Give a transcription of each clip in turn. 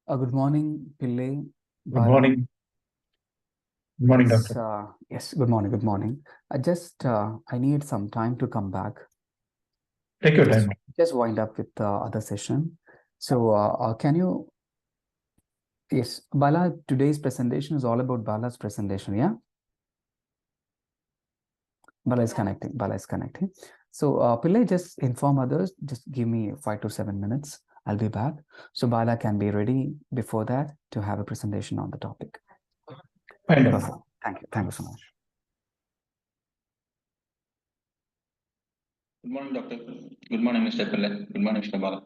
Good morning, Pillai, Good Bala. morning. Good morning, Yes, doctor. yes, good morning, good morning. I need some time to come back. Take your time. Just wind up with the other session. Yes, Bala, today's presentation is all about Bala's presentation, yeah? Bala is connecting. So, Pillai, just inform others, just give me 5 to 7 minutes. I'll be back. So Bala can be ready before that to have a presentation on the topic. Fine, Perfect. doctor. Thank you. Thank you so much. Good morning, doctor. Good morning, Mr. Pillai. Good morning, Mr. Bala.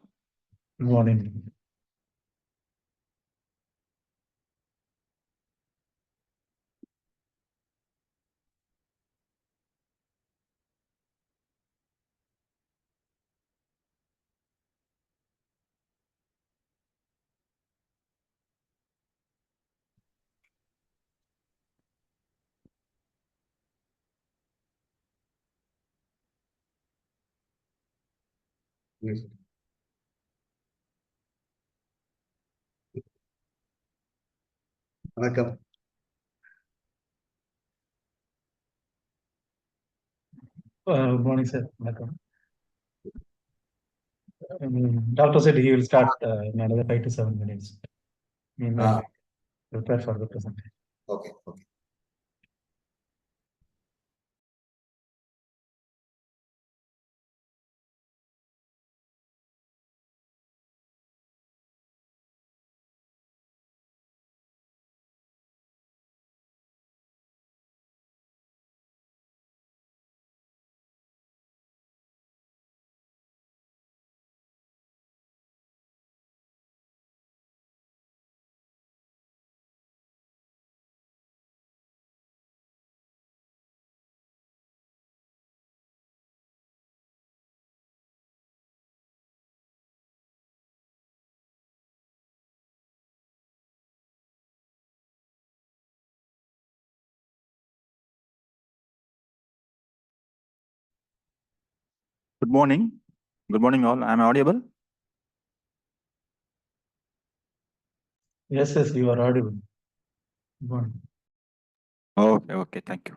Good morning. Yes. வணக்கம். Good morning, sir. Welcome. Doctor said he will start in another 5 to 7 minutes. Meanwhile, prepare for the presentation. Okay. Good morning. Good morning, all. Am I audible? Yes, you are audible. Good morning. Okay, thank you.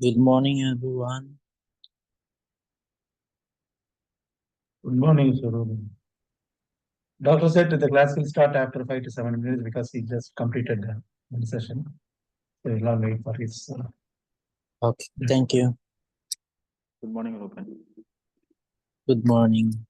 Good morning, everyone. Good morning, sir. Doctor said the class will start after 5 to 7 minutes because he just completed the session. So he'll not wait for his. Okay, thank you. Good morning, Rupen. Good morning.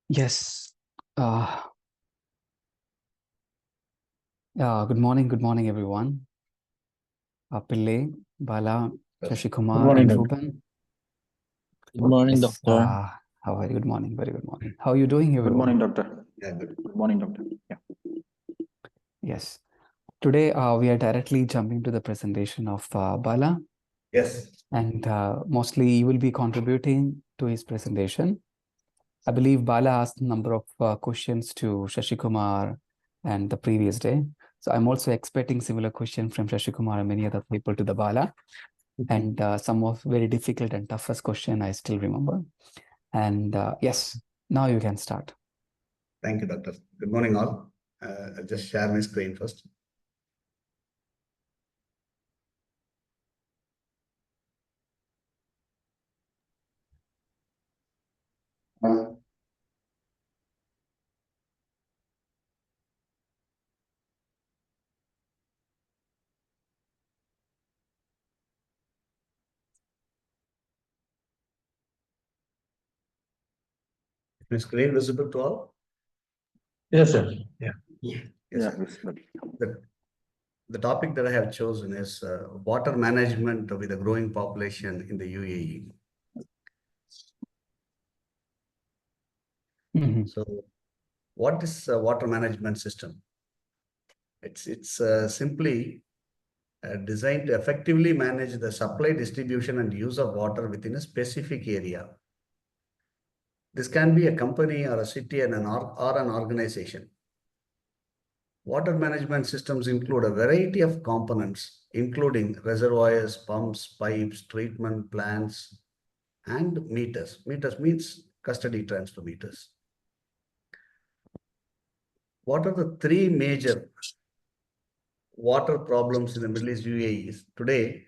Yes. Good morning, everyone. Pillai, Bala, Shashi Good Kumar morning, and Doctor. Ruben. Good morning, Yes, doctor. how are you? Good morning. Very good morning. How are you doing, Good everyone? morning, doctor. Yeah, good. Good morning, doctor. Yeah. Yes. Today, we are directly jumping to the presentation of Bala, Yes. and mostly you will be contributing to his presentation. I believe Bala asked a number of questions to Shashi Kumar and the previous day. So I'm also expecting similar question from Shashi Kumar and many other people to the Bala. And some of very difficult and toughest question I still remember. And yes, now you can start. Thank you, Doctor. Good morning, all. I'll just share my screen first. Is my screen visible to all? Yes, sir. Yeah. Yes, Yeah, sir. yes, The topic that I have chosen is water management with a growing population in the UAE. Mhm. So, what is a water management system? It's simply designed to effectively manage the supply, distribution, and use of water within a specific area. This can be a company or a city and or an organization. Water management systems include a variety of components, including reservoirs, pumps, pipes, treatment plants, and meters. Meters means custody transfer meters. What are the three major water problems in the Middle East UAE? Today,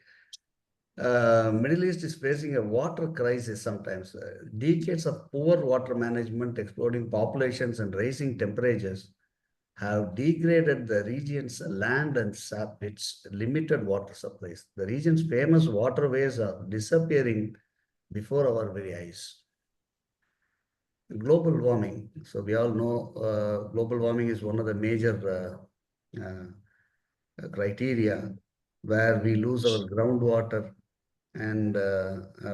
Middle East is facing a water crisis sometimes. Decades of poor water management, exploding populations, and rising temperatures have degraded the region's land and sapped its limited water supplies. The region's famous waterways are disappearing before our very eyes. Global warming. So we all know global warming is one of the major criteria where we lose our groundwater, and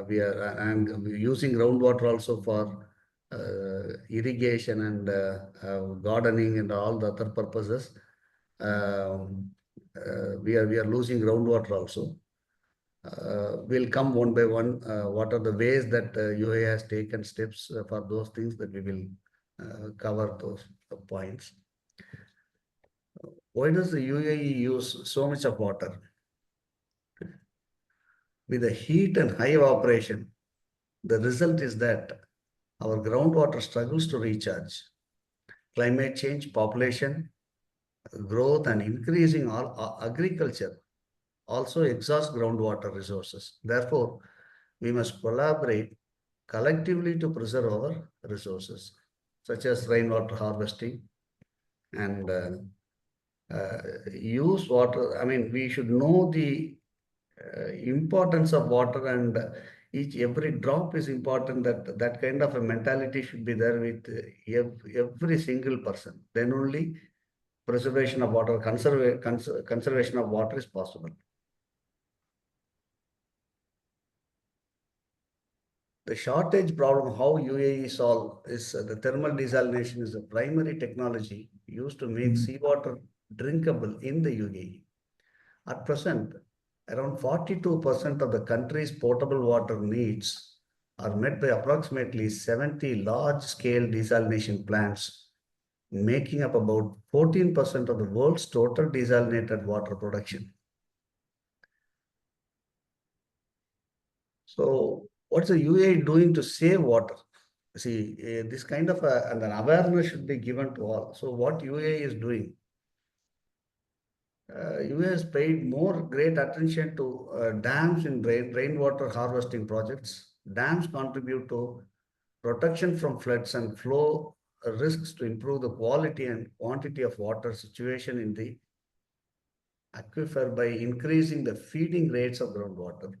we're using groundwater also for irrigation and gardening and all the other purposes. We are losing groundwater also. We'll come one by one. What are the ways that UAE has taken steps for those things that we will cover those points. Why does the UAE use so much of water? With the heat and high evaporation, the result is that our groundwater struggles to recharge. Climate change, population growth, and increasing agriculture also exhaust groundwater resources. Therefore, we must collaborate collectively to preserve our resources, such as rainwater harvesting and use water. I mean, we should know the importance of water, and every drop is important. That kind of a mentality should be there with every single person. Then only preservation of water, conservation of water is possible. The shortage problem, how UAE solve is the thermal desalination is a primary technology used to make seawater drinkable in the UAE. At present, around 42% of the country's potable water needs are met by approximately 70 large-scale desalination plants, making up about 14% of the world's total desalinated water production. So, what's the UAE doing to save water? See, this kind of an awareness should be given to all. So, what UAE is doing? UAE has paid more great attention to dams in rainwater harvesting projects. Dams contribute to protection from floods and flow risks to improve the quality and quantity of water situation in the aquifer by increasing the feeding rates of groundwater.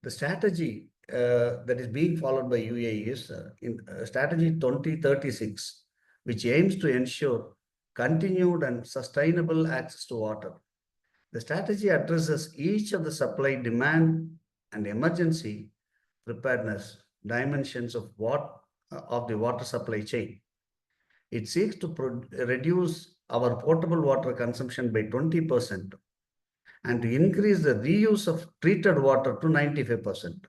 The strategy that is being followed by UAE is in strategy 2036, which aims to ensure continued and sustainable access to water. The strategy addresses each of the supply, demand, and emergency preparedness dimensions of the water supply chain. It seeks to reduce our potable water consumption by 20% and to increase the reuse of treated water to 95%.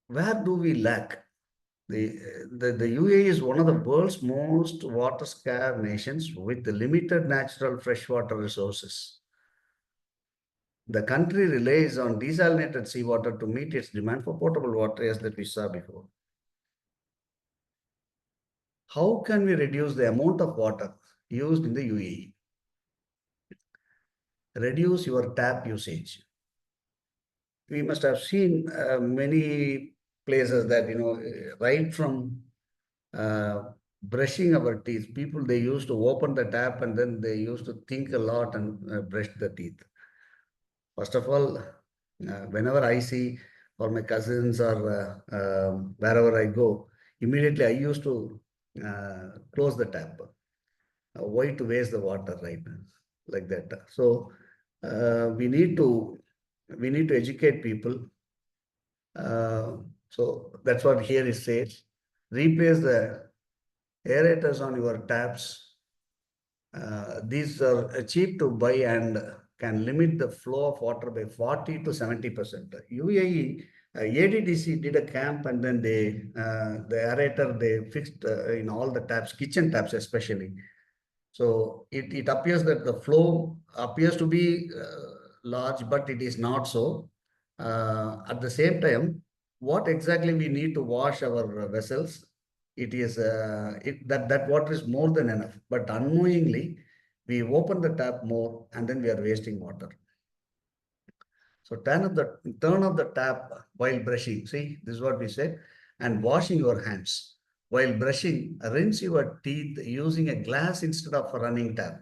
Where do we lack? The UAE is one of the world's most water-scarce nations with limited natural freshwater resources. The country relies on desalinated seawater to meet its demand for potable water, as that we saw before. How can we reduce the amount of water used in the UAE? Reduce your tap usage. We must have seen many places that, right from brushing our teeth, people, they used to open the tap and then they used to think a lot and brush the teeth. First of all, whenever I see or my cousins or wherever I go, immediately I used to close the tap. Why to waste the water, right? Like that. So we need to educate people. So that's what here it says. Replace the aerators on your taps. These are cheap to buy and can limit the flow of water by 40 to 70%. UAE, ADDC did a camp and then the aerator they fixed in all the taps, kitchen taps especially. So it appears that the flow appears to be large, but it is not so. At the same time, what exactly we need to wash our vessels, it is that water is more than enough, but unknowingly we open the tap more and then we are wasting water. So turn off the tap while brushing. See, this is what we said, and washing your hands. While brushing, rinse your teeth using a glass instead of a running tap.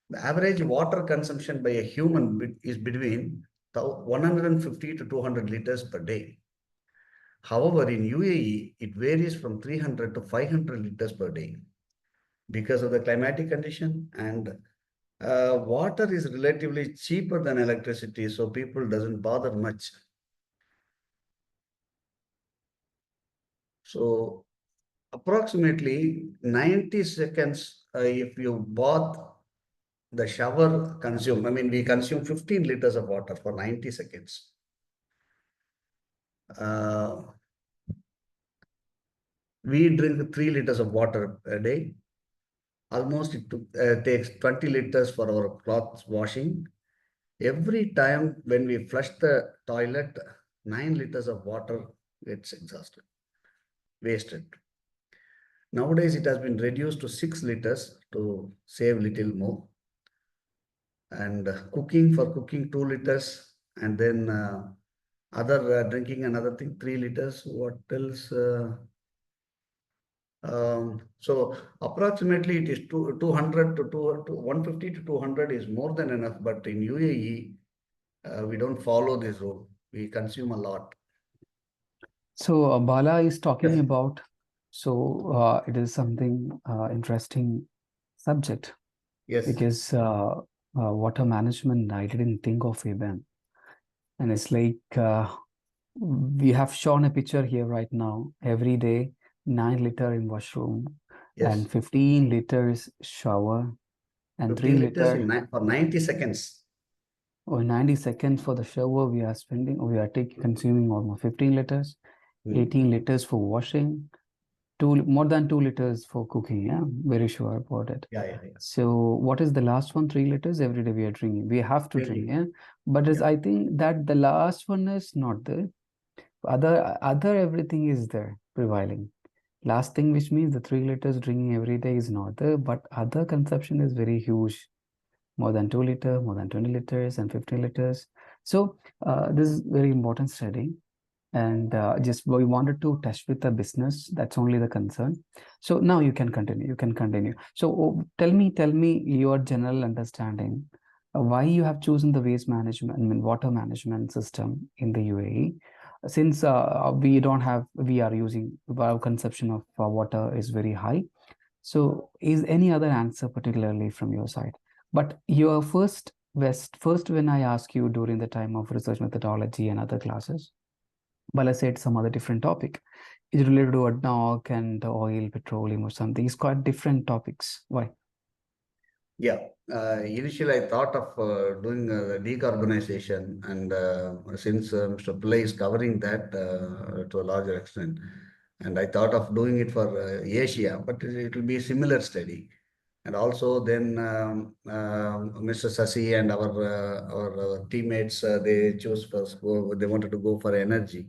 The average water consumption by a human is between 150 to 200 liters per day. However, in UAE, it varies from 300 to 500 liters per day because of the climatic condition, and water is relatively cheaper than electricity, so people doesn't bother much. So approximately 90 seconds, if you bath, the shower consume, we consume 15 liters of water for 90 seconds. We drink 3 liters of water a day. Almost it takes 20 liters for our clothes washing. Every time when we flush the toilet, 9 liters of water gets exhausted, wasted. Nowadays, it has been reduced to 6 liters to save little more. And cooking 2 liters, and then other drinking another thing, 3 liters. What else? So approximately it is 200 to 150 to 200 is more than enough. But in UAE, we don't follow this rule. We consume a lot. So Bala is talking Yes. about, so it is something interesting subject, Yes. because water management, I didn't think of even. And it's like we have shown a picture here right now. Every day, 9 liter in washroom, Yes. and 15 liters shower, and 3 liters liter for 90 seconds. or 90 seconds for the shower. We are consuming almost 15 liters, 18 liters for washing, more than 2 liters for cooking. Yeah, very sure about it. Yeah. So what is the last one? 3 liters every day we are drinking. We have to drink, yeah. But I think that the last one is not there. Other everything is there prevailing. Last thing, which means the 3 liters drinking every day is not there, but other consumption is very huge. More than 2 liters, more than 20 liters, and 50 liters. So this is very important study. And just we wanted to test with the business. That's only the concern. So now you can continue. So tell me your general understanding, why you have chosen the waste management, water management system in the UAE, since we are using, our consumption of water is very high. So is any other answer particularly from your side? But your first when I ask you during the time of research methodology and other classes, Bala said some other different topic. It's related to ADNOC and oil, petroleum or something. It's quite different topics. Why? Yeah, initially I thought of doing decarbonization, and since Mr. Pillai is covering that to a larger extent, and I thought of doing it for Asia, but it will be a similar study. And also then Mr. Sasi and our teammates, they chose first, they wanted to go for energy.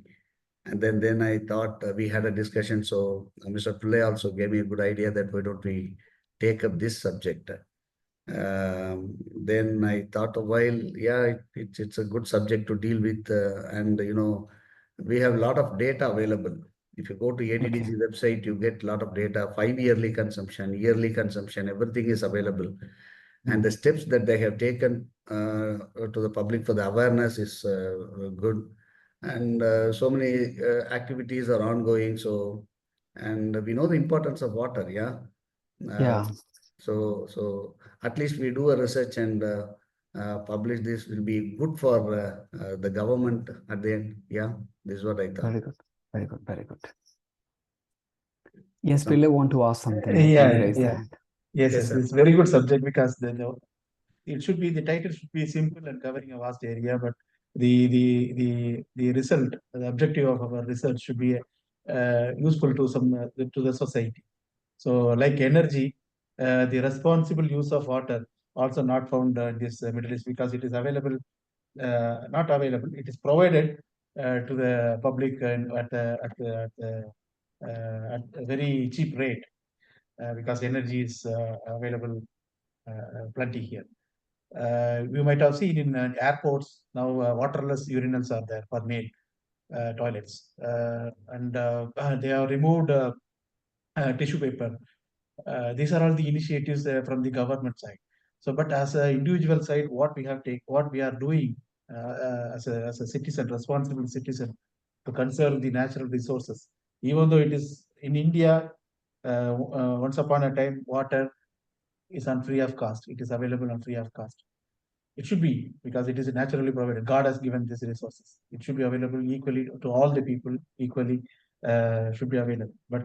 And then I thought we had a discussion. So Mr. Pillai also gave me a good idea that why don't we take up this subject. Then I thought a while, yeah, it's a good subject to deal with. And, we have a lot of data available. If you go to ADDC website, you get a lot of data, 5-yearly consumption, yearly consumption, everything is available. And the steps that they have taken to the public for the awareness is good. And so many activities are ongoing. So, and we know the importance of water, yeah. Yeah. So at least we do a research and publish this will be good for the government at the end. Yeah, this is what I thought. Very good. Very good. Very good. Yes, Pillai want to ask something. Yes, Yes, yes, sir. it's very good subject because it should be, the title should be simple and covering a vast area, but the result, the objective of our research should be useful to to the society. So, like energy, the responsible use of water also not found in this Middle East, because it is available, not available. It is provided to the public and at a very cheap rate, because energy is available plenty here. We might have seen in airports now waterless urinals are there for male toilets, and they have removed tissue paper. These are all the initiatives from the government side. So, but as an individual side, what we are doing as a citizen, responsible citizen, to conserve the natural resources. Even though it is in India, once upon a time, water is on free of cost. It is available on free of cost. It should be, because it is naturally provided. God has given these resources. It should be available equally to all the people. Equally should be available. But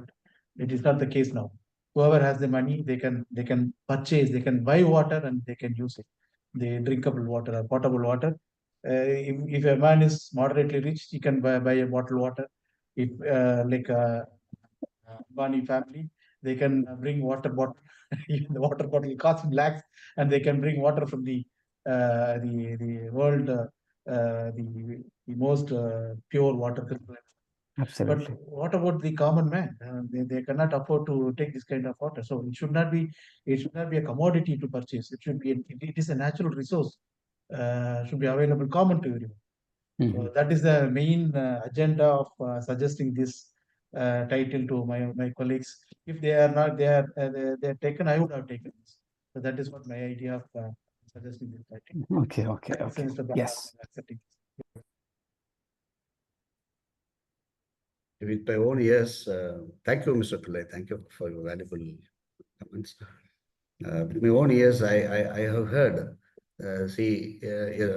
it is not the case now. Whoever has the money, they can purchase, they can buy water and they can use it. The drinkable water or potable water. If a man is moderately rich, he can buy a bottled water. If like a Bani family, they can bring water bottle. Even the water bottle costs lakhs, and they can bring water from the world, the most pure water. Absolutely. But what about the common man? They cannot afford to take this kind of water. So it should not be a commodity to purchase. It should be it is a natural resource. Should be available common to everyone. So that is the main agenda of suggesting this title to my colleagues. If they are not, they are taken, I would have taken this. So that is what my idea of suggesting this title. Okay. Mr. Bala, Yes. accepting this. With my own ears, thank you, Mr. Pillai. Thank you for your valuable comments. With my own ears, I have heard,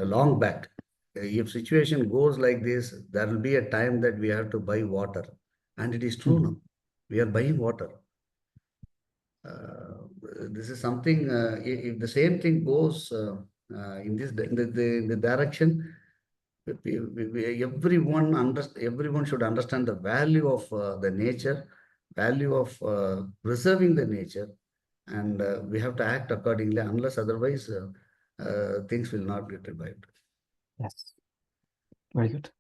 long back, if situation goes like this, there will be a time that we have to buy water. And it is true now. We are buying water. This is something, if the same thing goes in the direction, everyone should understand the value of the nature, value of preserving the nature, and we have to act accordingly. Unless otherwise, things will not get revived. Yes. Very good.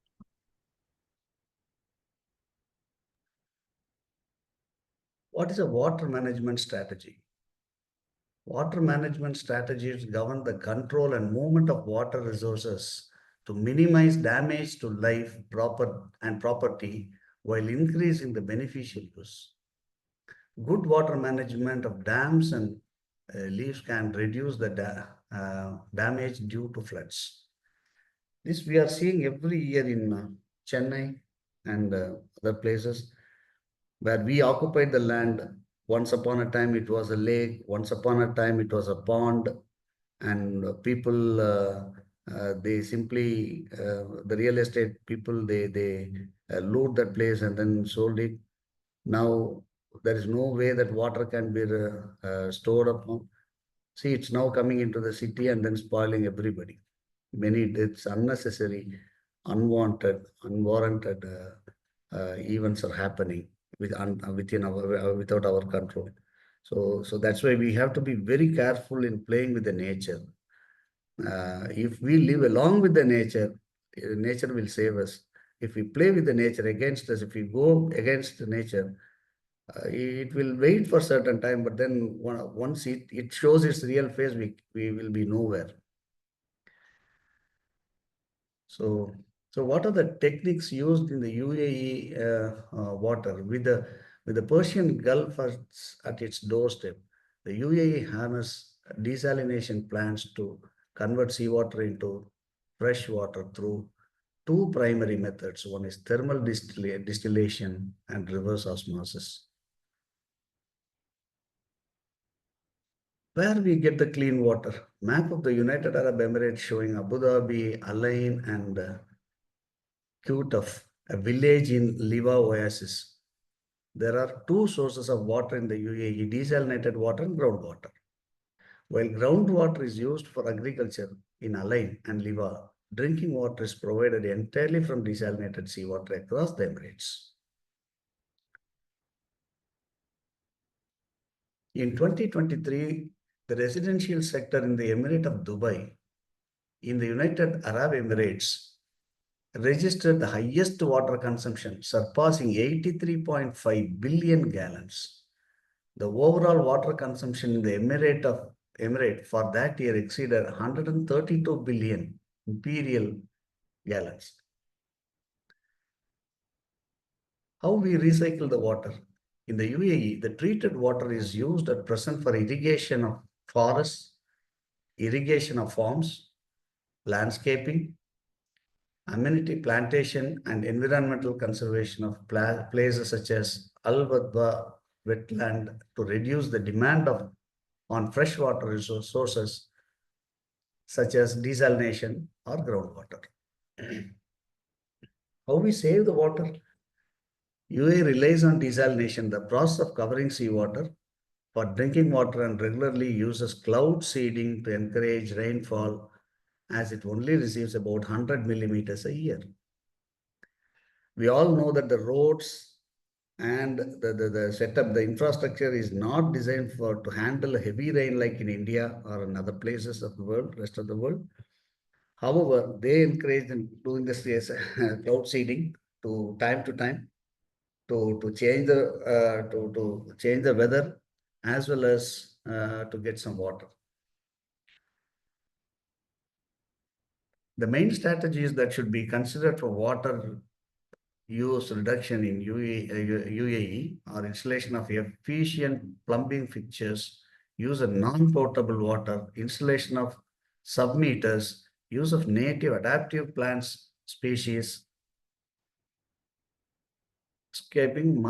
What is a water management strategy? Water management strategies govern the control and movement of water resources to minimize damage to life, property, while increasing the beneficial use. Good water management of dams and leaves can reduce the damage due to floods. This we are seeing every year in Chennai and other places where we occupied the land. Once upon a time, it was a lake. Once upon a time, it was a pond. and people they simply the real estate people they loot that place and then sold it. Now there is no way that water can be stored up. See, it's now coming into the city and then spoiling everybody. Many deaths, unnecessary, unwanted, unwarranted events are happening within our without our control. So that's why we have to be very careful in playing with the nature. If we live along with the nature, nature will save us. If we play with the nature against us, if we go against the nature, it will wait for certain time, but then once it shows its real face, we will be nowhere. So what are the techniques used in the UAE water with the Persian Gulf at its doorstep? The UAE harness desalination plants to convert seawater into fresh water through two primary methods. One is thermal distillation and reverse osmosis. Where we get the clean water? Map of the United Arab Emirates showing Abu Dhabi, Al Ain, and Qutaf, a village in Liva Oasis. There are two sources of water in the UAE, desalinated water and groundwater. While groundwater is used for agriculture in Al Ain and Liva, drinking water is provided entirely from desalinated seawater across the Emirates. In 2023, the residential sector in the Emirate of Dubai, in the United Arab Emirates, registered the highest water consumption, surpassing 83.5 billion gallons. The overall water consumption in the Emirate for that year exceeded 132 billion imperial gallons. How we recycle the water? In the UAE, the treated water is used at present for irrigation of forests, irrigation of farms, landscaping, amenity plantation, and environmental conservation of places such as Al-Wadba wetland to reduce the demand on freshwater resources such as desalination or groundwater. How we save the water? UAE relies on desalination, the process of covering seawater for drinking water, and regularly uses cloud seeding to encourage rainfall, as it only receives about 100 millimeters a year. We all know that the roads and the setup, the infrastructure is not designed to handle heavy rain like in India or in other places of the world, rest of the world. However, they encourage in doing this cloud seeding to time to change the change the weather as well as to get some water. The main strategies that should be considered for water use reduction in UAE are installation of efficient plumbing fixtures, use of non-potable water, installation of submeters, use of native adaptive plants species, scaping,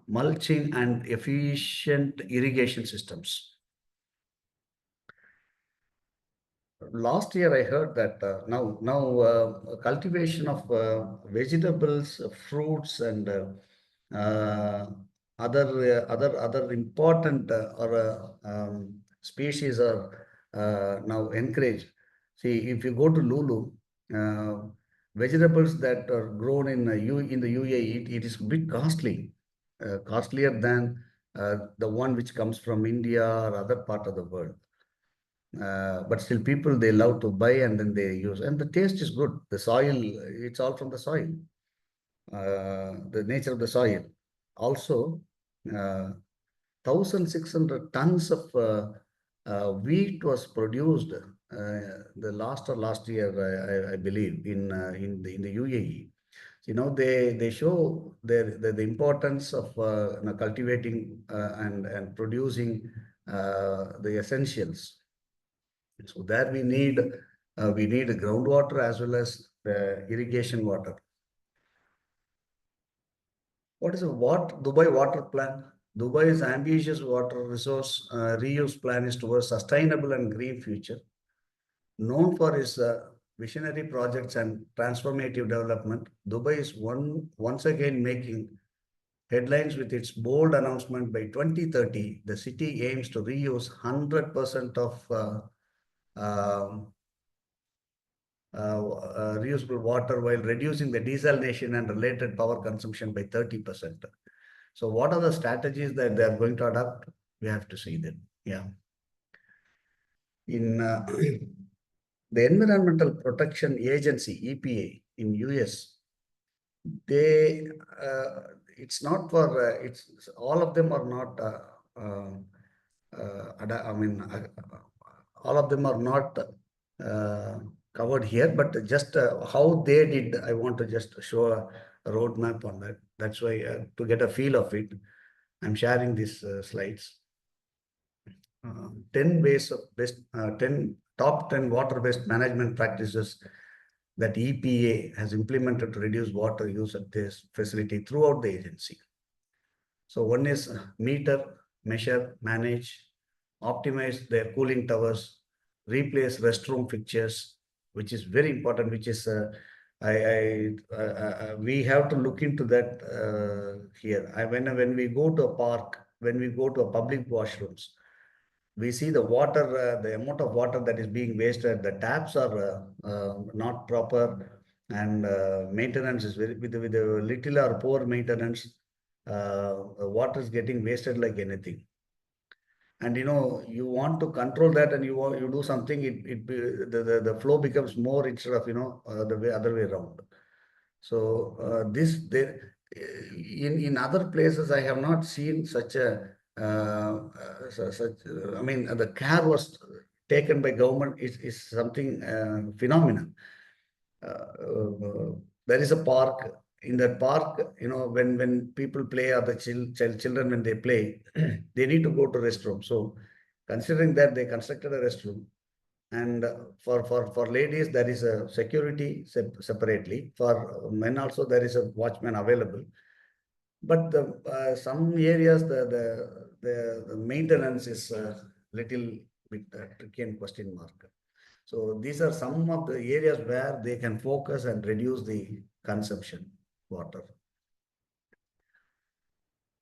mulching, and efficient irrigation systems. Last year, I heard that now cultivation of vegetables, fruits, and other important species are now encouraged. See, if you go to Lulu, vegetables that are grown in the UAE, it is a bit costly, costlier than the one which comes from India or other part of the world. But still people, they love to buy and then they use, and the taste is good. The soil, it's all from the soil, the nature of the soil. Also, 1,600 tons of wheat was produced the last year, I believe, in the UAE. You know, they show the importance of cultivating and producing the essentials. So there we need groundwater as well as irrigation water. What is a Dubai water plan? Dubai's ambitious water resource reuse plan is towards sustainable and green future. Known for its visionary projects and transformative development, Dubai is once again making headlines with its bold announcement by 2030. The city aims to reuse 100% of reusable water while reducing the desalination and related power consumption by 30%. So what are the strategies that they are going to adopt? We have to see them. Yeah. In the Environmental Protection Agency, EPA, in US, they it's not for it's all of them are not all of them are not covered here, but just how they did, I want to just show a roadmap on that. That's why to get a feel of it, I'm sharing these slides. 10 ways of top 10 water-based management practices that EPA has implemented to reduce water use at this facility throughout the agency. So one is meter, measure, manage, optimize their cooling towers, replace restroom fixtures, which is very important, which is we have to look into that here. When we go to a park, when we go to a public washrooms, we see the water, the amount of water that is being wasted, the taps are not proper, and maintenance is with a little or poor maintenance, water is getting wasted like anything. And you want to control that, and you do something, the flow becomes more instead of the other way around. So in other places I have not seen such a I mean, the care was taken by government is something phenomenal. There is a park. In that park, when people play, or the children when they play, they need to go to restroom. So considering that, they constructed a restroom. And for ladies, there is a security separately. For men also, there is a watchman available. But some areas, the maintenance is little bit tricky and question mark. So these are some of the areas where they can focus and reduce the consumption water.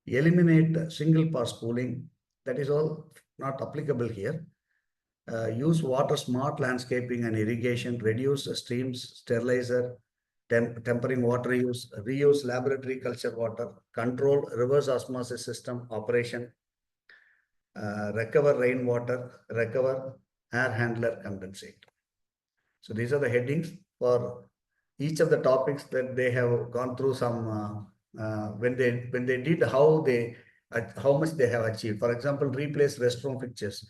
Eliminate single pass cooling. That is all not applicable here. Use water smart landscaping and irrigation, reduce streams, sterilizer, tempering water use, reuse laboratory culture water, control reverse osmosis system operation, recover rainwater, recover air handler, compensate. So these are the headings for each of the topics that they have gone through. Some when they did how much they have achieved. For example, replace restroom fixtures.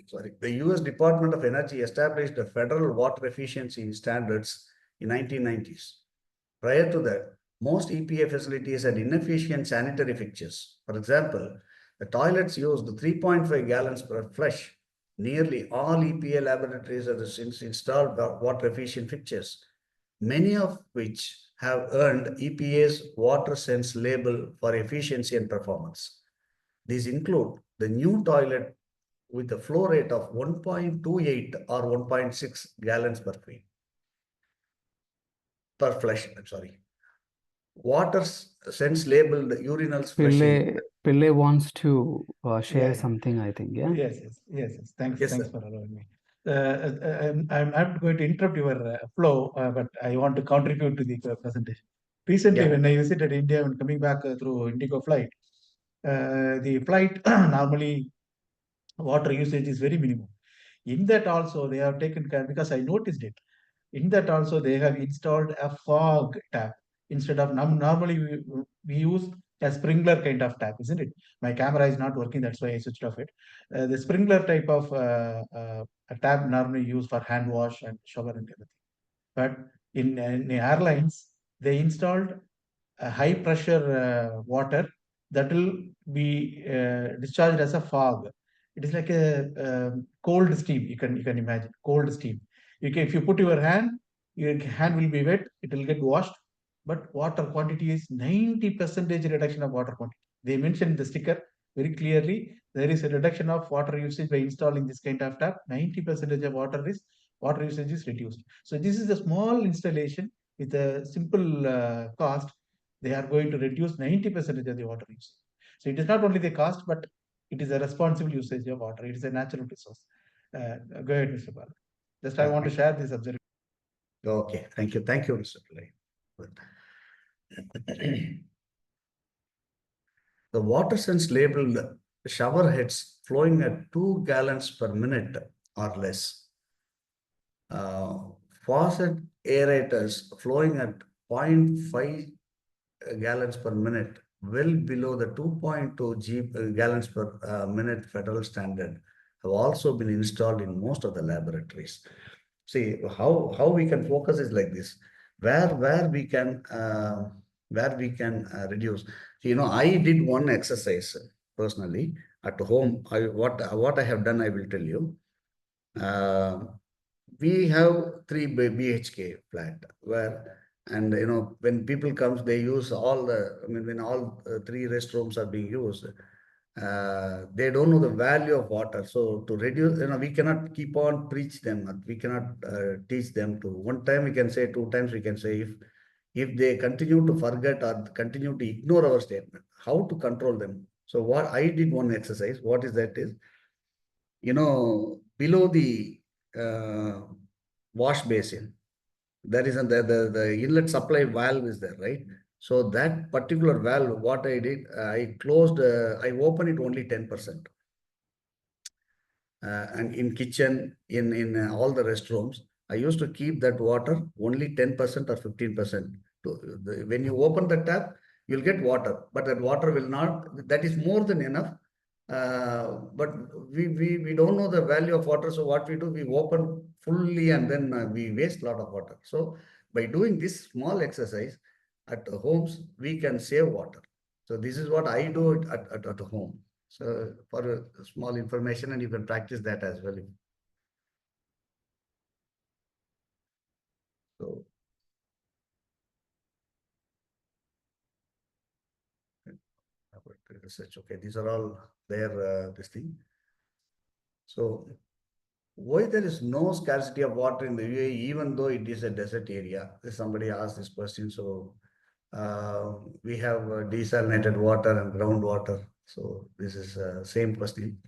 Sorry, the US Department of Energy established the federal water efficiency standards in 1990s. Prior to that, most EPA facilities had inefficient sanitary fixtures. For example, the toilets used 3.5 gallons per flush. Nearly all EPA laboratories have since installed water efficient fixtures, many of which have earned EPA's Water Sense label for efficiency and performance. These include the new toilet with a flow rate of 1.28 or 1.6 gallons per flush. I'm sorry. Water Sense labeled urinals flushing. Pillai wants to share Yeah. something, I think. Yeah. Yes. Thanks sir. for allowing me. I'm not going to interrupt your flow, but I want to contribute to the presentation. Recently, when I visited India and coming back through Indigo flight, the flight normally water usage is very minimum. In that also they have taken care, because I noticed it. In that also they have installed a fog tap instead of normally we use a sprinkler kind of tap, isn't it? My camera is not working, that's why I switched off it. The sprinkler type of a tap normally used for hand wash and shower and everything. But in airlines, they installed a high pressure water that will be discharged as a fog. It is like a cold steam. You can imagine cold steam. If you put your hand will be wet. It will get washed, but water quantity is 90% reduction of water quantity. They mentioned the sticker very clearly. There is a reduction of water usage by installing this kind of tap. 90% of water usage is reduced. So this is a small installation with a simple cost. They are going to reduce 90% of the water usage. So it is not only the cost, but it is a responsible usage of water. It is a natural resource. Go ahead, Mr. Bala. Just I want to share this observation. Okay, thank you, Mr. Pillai. The water sense labeled shower heads flowing at 2 gallons per minute or less. Faucet aerators flowing at 0.5 gallons per minute, well below the 2.2 gallons per minute federal standard, have also been installed in most of the laboratories. See, how we can focus is like this, where we can reduce. You know, I did one exercise personally at home. What I have done, I will tell you. We have 3 BHK flat where, and you know, when people comes, they use all the, I mean, when all 3 restrooms are being used, they don't know the value of water. So to reduce, you know, we cannot keep on preach them. We cannot teach them to, one time we can say, 2 times we can say, if they continue to forget or continue to ignore our statement, how to control them. So what I did one exercise, what is that is, you know, below the wash basin, there is the inlet supply valve is there, right? So that particular valve, what I did, I opened it only 10%. And in kitchen, in all the restrooms, I used to keep that water only 10% or 15%. When you open the tap, you'll get water, but that water will not, that is more than enough. But we don't know the value of water. So what we do, we open fully and then we waste a lot of water. So by doing this small exercise at homes, we can save water. So this is what I do at home. So for small information, and you can practice that as well. So research. Okay, these are all there, this thing. So why there is no scarcity of water in the UAE, even though it is a desert area? Somebody asked this question. So we have desalinated water and groundwater. So this is same question.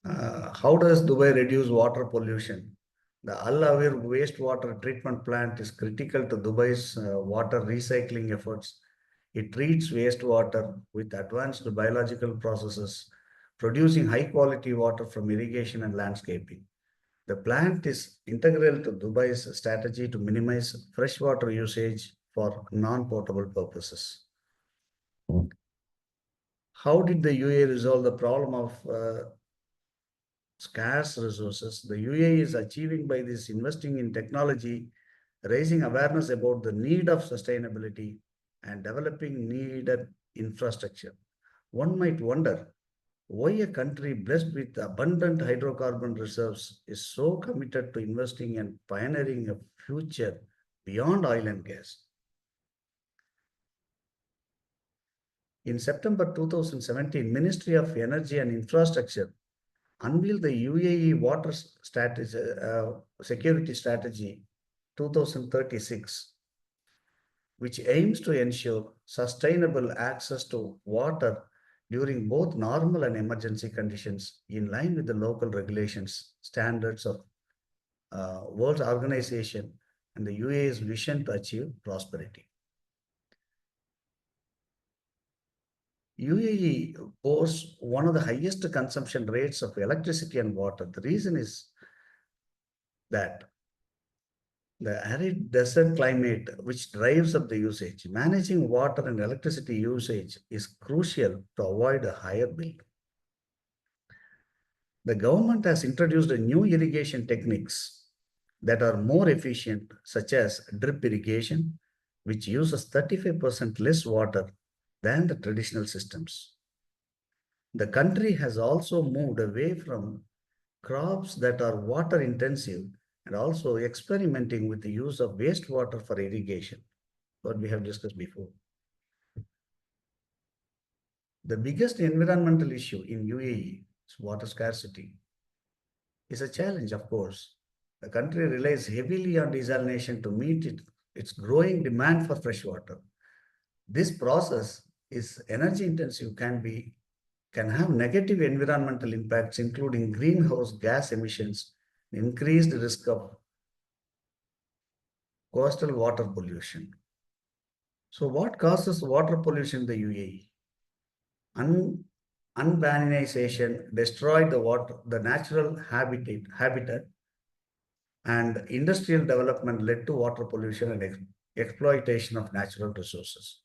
How does Dubai reduce water pollution? The Al Awir wastewater treatment plant is critical to Dubai's water recycling efforts. It treats wastewater with advanced biological processes, producing high quality water from irrigation and landscaping. The plant is integral to Dubai's strategy to minimize freshwater usage for non-potable purposes. How did the UAE resolve the problem of scarce resources? The UAE is achieving by this investing in technology, raising awareness about the need of sustainability and developing needed infrastructure. One might wonder why a country blessed with abundant hydrocarbon reserves is so committed to investing and pioneering a future beyond oil and gas. In September 2017, Ministry of Energy and Infrastructure unveiled the UAE Water Strategy, Security Strategy 2036, which aims to ensure sustainable access to water during both normal and emergency conditions in line with the local regulations, standards of World Organization and the UAE's vision to achieve prosperity. UAE boasts one of the highest consumption rates of electricity and water. The reason is that the arid desert climate, which drives up the usage, managing water and electricity usage is crucial to avoid a higher bill. The government has introduced new irrigation techniques that are more efficient, such as drip irrigation, which uses 35% less water than the traditional systems. The country has also moved away from crops that are water intensive and also experimenting with the use of wastewater for irrigation, what we have discussed before. The biggest environmental issue in UAE is water scarcity. It's a challenge, of course. The country relies heavily on desalination to meet its growing demand for fresh water. This process is energy intensive, can have negative environmental impacts, including greenhouse gas emissions, increased risk of coastal water pollution. So what causes water pollution in the UAE? Urbanization destroyed the natural habitat, and industrial development led to water pollution and exploitation of natural resources.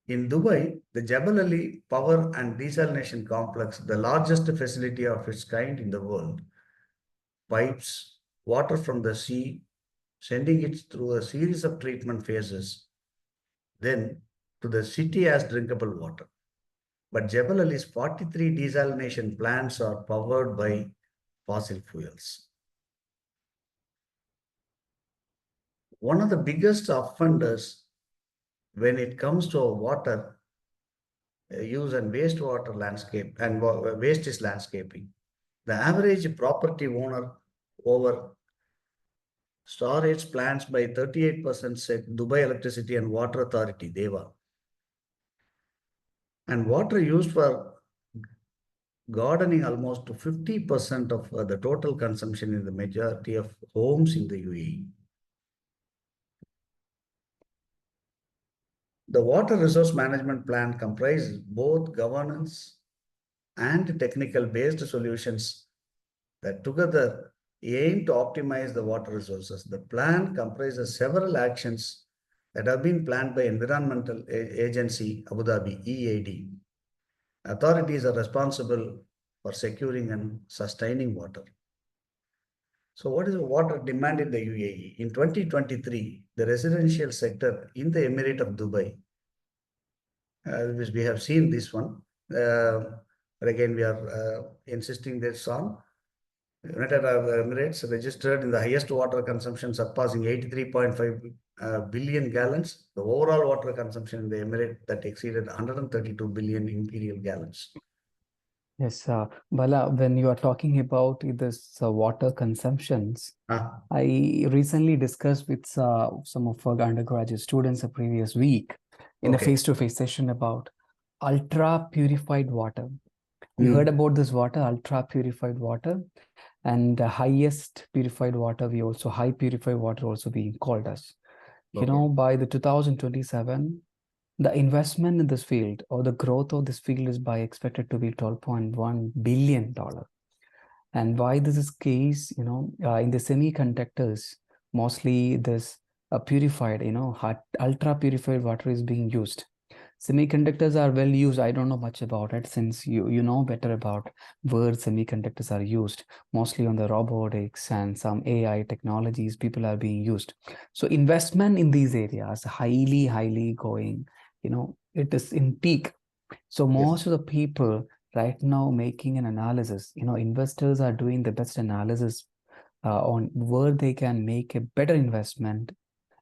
In Dubai, the Jebel Ali Power and Desalination Complex, the largest facility of its kind in the world, pipes water from the sea, sending it through a series of treatment phases, then to the city as drinkable water. But Jebel Ali's 43 desalination plants are powered by fossil fuels. One of the biggest offenders when it comes to water use and wastewater landscape and waste is landscaping. The average property owner over storage plants by 38%, said Dubai Electricity and Water Authority, DEWA. And water used for gardening almost to 50% of the total consumption in the majority of homes in the UAE. The water resource management plan comprises both governance and technical based solutions that together aim to optimize the water resources. The plan comprises several actions that have been planned by Environmental Agency Abu Dhabi, EAD. Authorities are responsible for securing and sustaining water. So what is the water demand in the UAE? In 2023, the residential sector in the Emirate of Dubai, we have seen this one, but again we are insisting this on. United Arab Emirates registered in the highest water consumption, surpassing 83.5 billion gallons. The overall water consumption in the Emirate that exceeded 132 billion imperial gallons. Yes, Bala, when you are talking about this water consumptions, I recently discussed with some of our undergraduate students a previous week in a face-to-face session about ultra purified water. We heard about this water, ultra purified water, and the highest purified water, we also high purified water also being called as. You know, by the 2027, the investment in this field or the growth of this field is by expected to be $12.1 billion. And why this is case, you know, in the semiconductors, mostly this purified, you know, ultra purified water is being used. Semiconductors are well used. I don't know much about it, since you know better about where semiconductors are used, mostly on the robotics and some AI technologies people are being used. So investment in these areas highly going, you know, it is in peak. So most of the people right now making an analysis, you know, investors are doing the best analysis on where they can make a better investment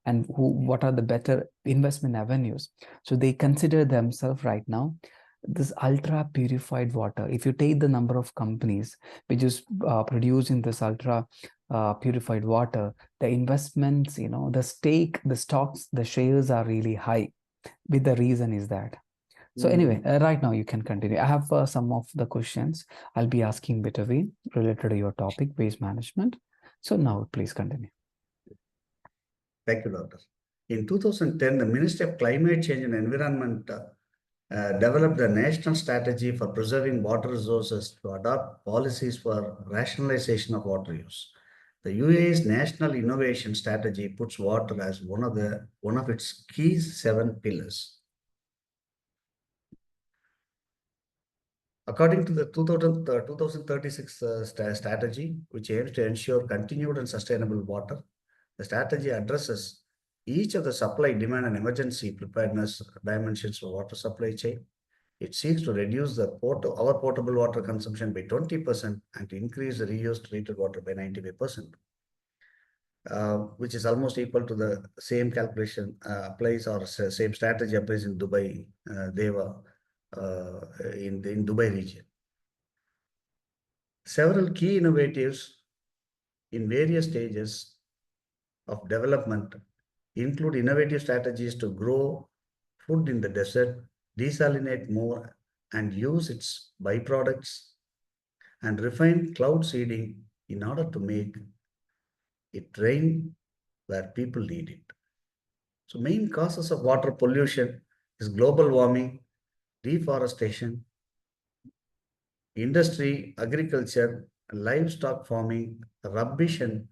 and what are the better investment avenues. So they consider themselves right now this ultra purified water. If you take the number of companies which is producing this ultra purified water, the investments, you know, the stake, the stocks, the shares are really high. With the reason is that. So anyway, right now you can continue. I have some of the questions I'll be asking Bitterween related to your topic, waste management. So now please continue. Thank you, Doctor. In 2010, the Ministry of Climate Change and Environment developed a national strategy for preserving water resources to adopt policies for rationalization of water use. The UAE's National Innovation Strategy puts water as one of its key 7 pillars. According to the 2036 strategy, which aims to ensure continued and sustainable water, the strategy addresses each of the supply, demand, and emergency preparedness dimensions of water supply chain. It seeks to reduce our potable water consumption by 20% and to increase the reused treated water by 95%. which is almost equal to the same calculation applies, or same strategy applies in Dubai, Deva, in Dubai region. Several key innovatives in various stages of development include innovative strategies to grow food in the desert, desalinate more and use its byproducts, and refine cloud seeding in order to make it rain where people need it. So main causes of water pollution is global warming, deforestation, industry, agriculture, livestock farming, rubbish and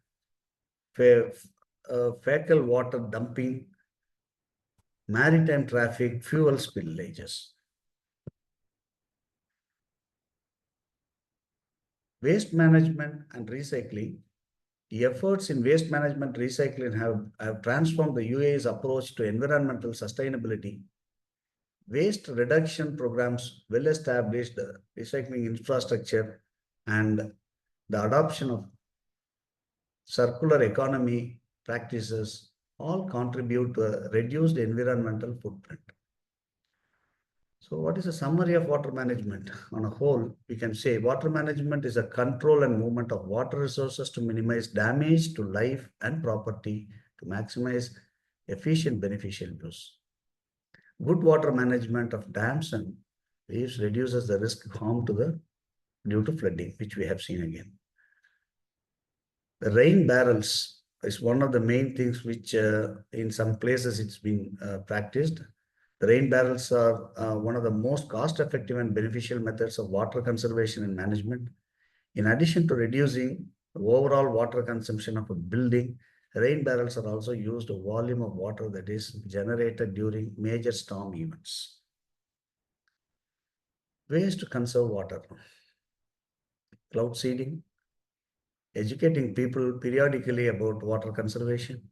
fecal water dumping, maritime traffic, fuel spillages. Waste management and recycling. The efforts in waste management recycling have transformed the UAE's approach to environmental sustainability. Waste reduction programs, well-established recycling infrastructure, and the adoption of circular economy practices all contribute to a reduced environmental footprint. So what is a summary of water management? On a whole, we can say water management is a control and movement of water resources to minimize damage to life and property to maximize efficient beneficial use. Good water management of dams and reefs reduces the risk of harm due to flooding, which we have seen again. The rain barrels is one of the main things which in some places it's been practiced. The rain barrels are one of the most cost-effective and beneficial methods of water conservation and management. In addition to reducing the overall water consumption of a building, rain barrels are also used a volume of water that is generated during major storm events. Ways to conserve water. Cloud seeding, educating people periodically about water conservation,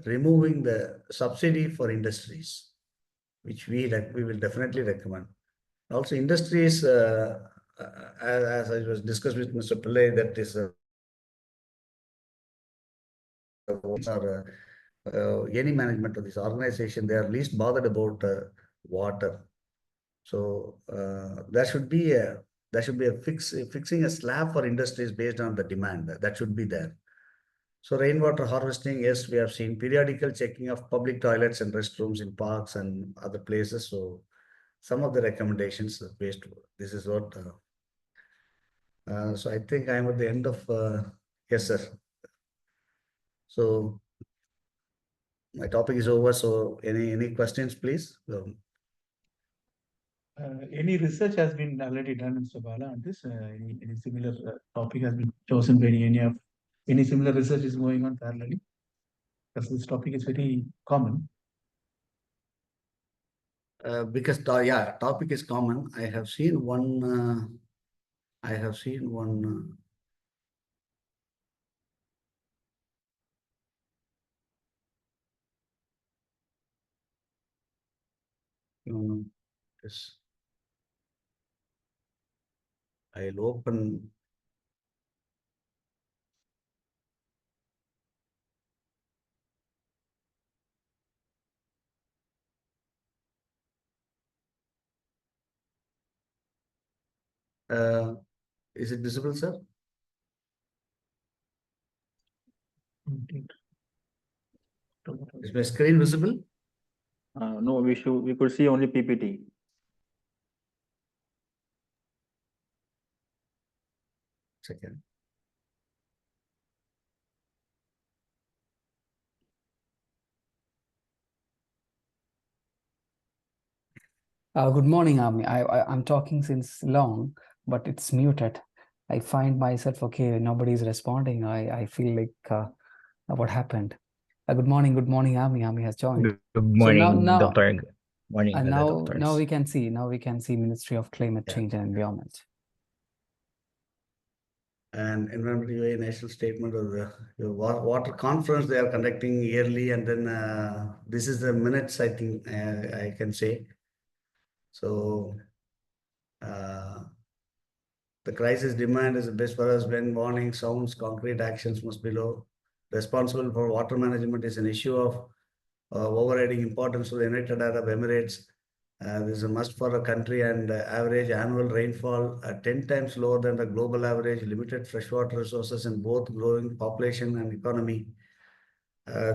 removing the subsidy for industries, which we will definitely recommend. Also, industries, as I was discussed with Mr. Pillai, that is any management of this organization, they are least bothered about water. So there should be a fixing a slab for industries based on the demand that should be there. So rainwater harvesting, yes, we have seen periodical checking of public toilets and restrooms in parks and other places. So some of the recommendations based. This is what. So I think I'm at the end of. Yes, sir. So my topic is over. So any questions, please? Any research has been already done, Mr. Bala, on this? Any similar topic has been chosen by any similar research is going on parallelly? Because this topic is very common. Because topic is common. I have seen one. Yes. I'll open. Is it visible, sir? Is my screen visible? No, we could see only PPT. Second. Good morning, Ami. I'm talking since long, but it's muted. I find myself, okay, nobody's responding. I feel like, what happened? Good morning, Ami. Ami has joined. Good morning, now, Doctor. Good morning, and other now doctors. we can see Ministry of Climate Change and Environment. And Environment UAE National Statement of the Water Conference they are conducting yearly, and then this is the minutes, I think I can say. So The crisis demand is the best for us when warning sounds, concrete actions must be low. Responsible for water management is an issue of overriding importance to the United Arab Emirates. This is a must for a country, and average annual rainfall 10 times lower than the global average, limited freshwater resources in both growing population and economy.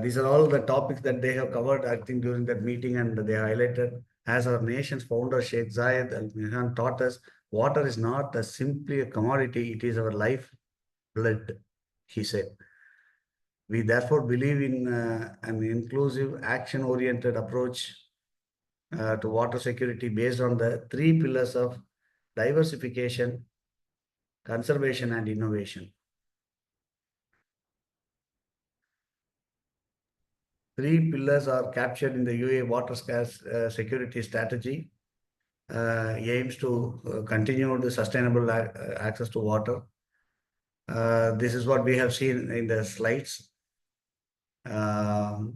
These are all the topics that they have covered, I think, during that meeting, and they highlighted. As our nation's founder, Sheikh Zayed Al Nahyan, taught us, water is not simply a commodity, it is our life blood, he said. We therefore believe in an inclusive, action-oriented approach to water security based on the 3 pillars of diversification, conservation, and innovation. 3 pillars are captured in the UAE water scarce security strategy. Aims to continue the sustainable access to water. This is what we have seen in the slides. The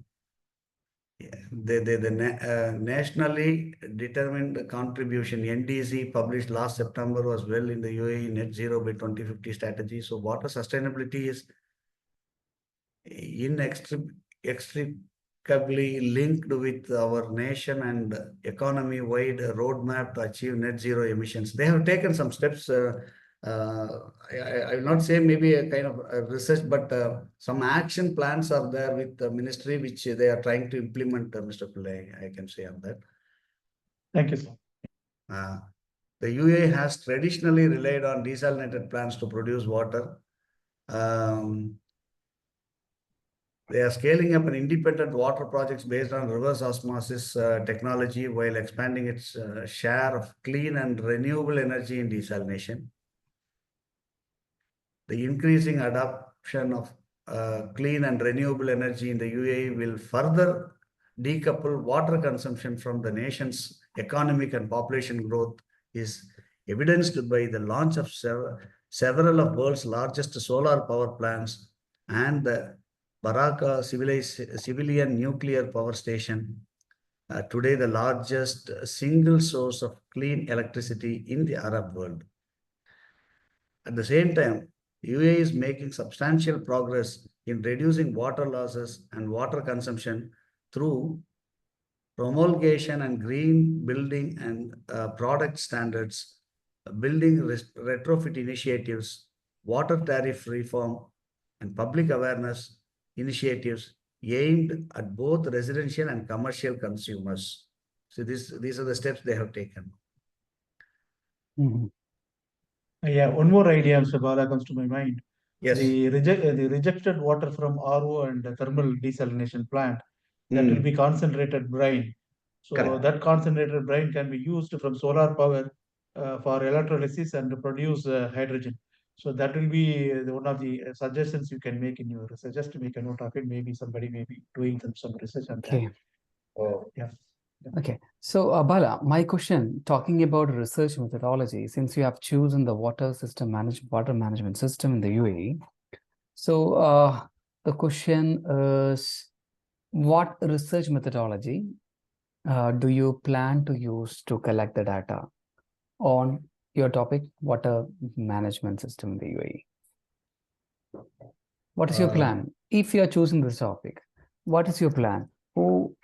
nationally determined contribution, NDC, published last September, was well in the UAE net zero by 2050 strategy. So water sustainability is inextricably linked with our nation and economy-wide roadmap to achieve net zero emissions. They have taken some steps. I will not say maybe a kind of a research, but some action plans are there with the ministry, which they are trying to implement, Mr. Pillai, I can say on that. Thank you, sir. The UAE has traditionally relied on desalinated plants to produce water. They are scaling up an independent water projects based on reverse osmosis technology while expanding its share of clean and renewable energy in desalination. The increasing adoption of clean and renewable energy in the UAE will further decouple water consumption from the nation's economic and population growth, is evidenced by the launch of several of the world's largest solar power plants and the Baraka civilian nuclear power station, today the largest single source of clean electricity in the Arab world. At the same time, UAE is making substantial progress in reducing water losses and water consumption through promulgation and green building and product standards, building retrofit initiatives, water tariff reform, and public awareness initiatives aimed at both residential and commercial consumers. So these are the steps they have taken. Mhm. Yeah, one more idea, Mr. Bala, comes to my mind. Yes. The rejected water from RO and the thermal desalination plant, that will be concentrated brine. So Correct. that concentrated brine can be used from solar power for electrolysis and to produce hydrogen. So that will be one of the suggestions you can make in your research. Just to make a note of it, maybe somebody may be doing some research on that. Okay. Oh, yeah. Okay. So, Bala, my question, talking about research methodology, since you have chosen the water management system in the UAE, so the question is, what research methodology do you plan to use to collect the data on your topic, water management system in the UAE? What is your plan? If you are choosing this topic, what is your plan? Who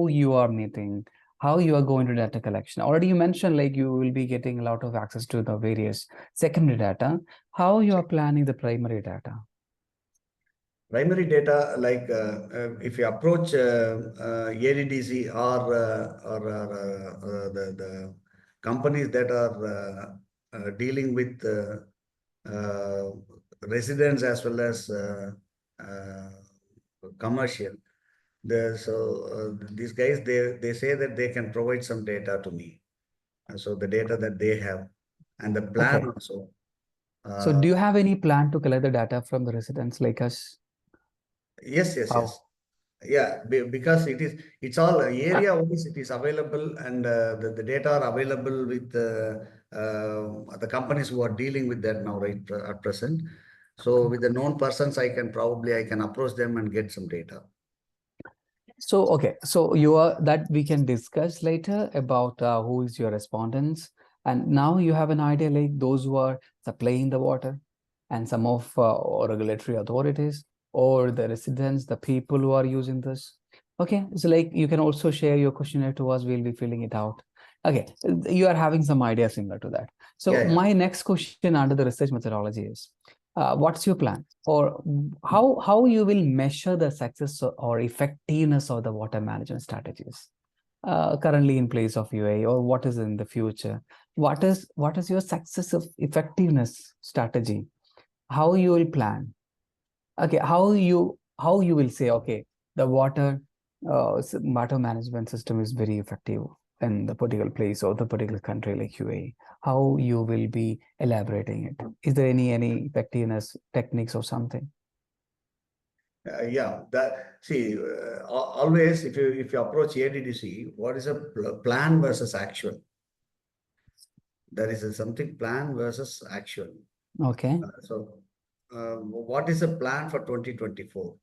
you are meeting? How you are going to data collection? Already you mentioned like you will be getting a lot of access to the various secondary data. How you are planning the primary data? Primary data, like if you approach ADDC or the companies that are dealing with residents as well as commercial, these guys, they say that they can provide some data to me. And so the data that they have and the plan also. So do you have any plan to collect the data from the residents like us? Yes. Yeah, because it's all area wise, it is available, and the data are available with the companies who are dealing with that now, right, at present. So with the known persons, I can approach them and get some data. So so you are that we can discuss later about who is your respondents And now you have an idea like those who are supplying the water and some of regulatory authorities or the residents, the people who are using this. Okay, so like you can also share your questionnaire to us. We'll be filling it out. Okay, you are having some idea similar to that. So my next question under the research methodology is, what's your plan, or how you will measure the success or effectiveness of the water management strategies currently in place of UAE, or what is in the future? What is your success of effectiveness strategy? How you will plan? Okay, how you will say, okay, the water management system is very effective in the particular place or the particular country like UAE. How you will be elaborating it? Is there any effectiveness techniques or something? Yeah, always if you approach ADDC, what is a plan versus actual? There is something plan versus actual. Okay. What is a plan for 2024?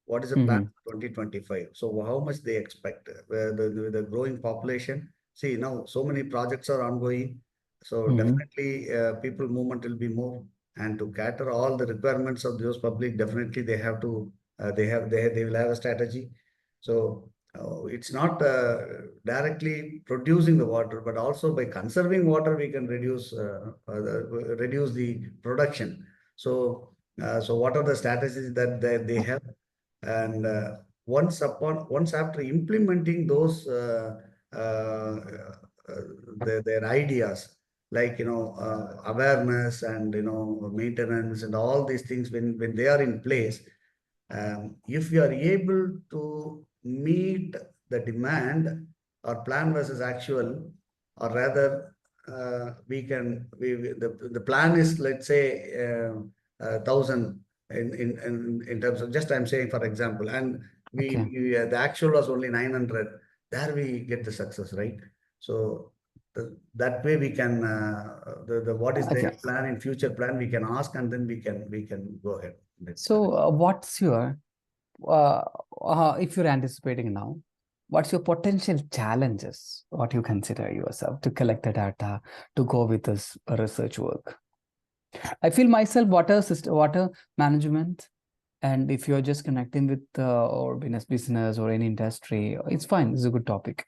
What is a plan for 2025? So how much they expect? The growing population. See, now so many projects are ongoing. So definitely people movement will be more, and to cater all the requirements of those public, definitely they have to they will have a strategy. So it's not directly producing the water, but also by conserving water, we can reduce the production. So what are the strategies that they have? And once after implementing those their ideas, like awareness and maintenance and all these things, when they are in place, if you are able to meet the demand or plan versus actual, or rather the plan is, let's say, 1,000 in terms of, just I'm saying for example, and the actual was only 900. There we get the success, right? So that way we can what is the plan in future plan, we can ask, and then we can go ahead. So what's your if you're anticipating now, what's your potential challenges, what you consider yourself to collect the data to go with this research work? I feel myself water management, and if you're just connecting with or business or any industry, it's fine. It's a good topic.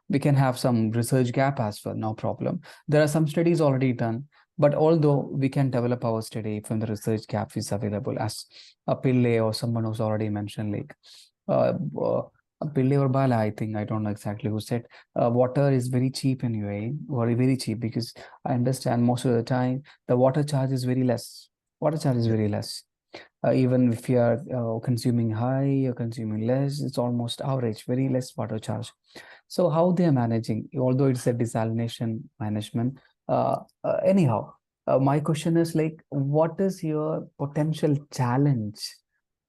We can have some research gap as well, no problem. There are some studies already done, but although we can develop our study from the research gap is available, as a Pillai or someone who's already mentioned, like Pillai or Bala, I think, I don't know exactly who said, water is very cheap in UAE, or very cheap, because I understand most of the time the water charge is very less. Water charge is very less. Even if you are consuming high or consuming less, it's almost average, very less water charge. So how they are managing, although it's a desalination management, anyhow, my question is like, what is your potential challenge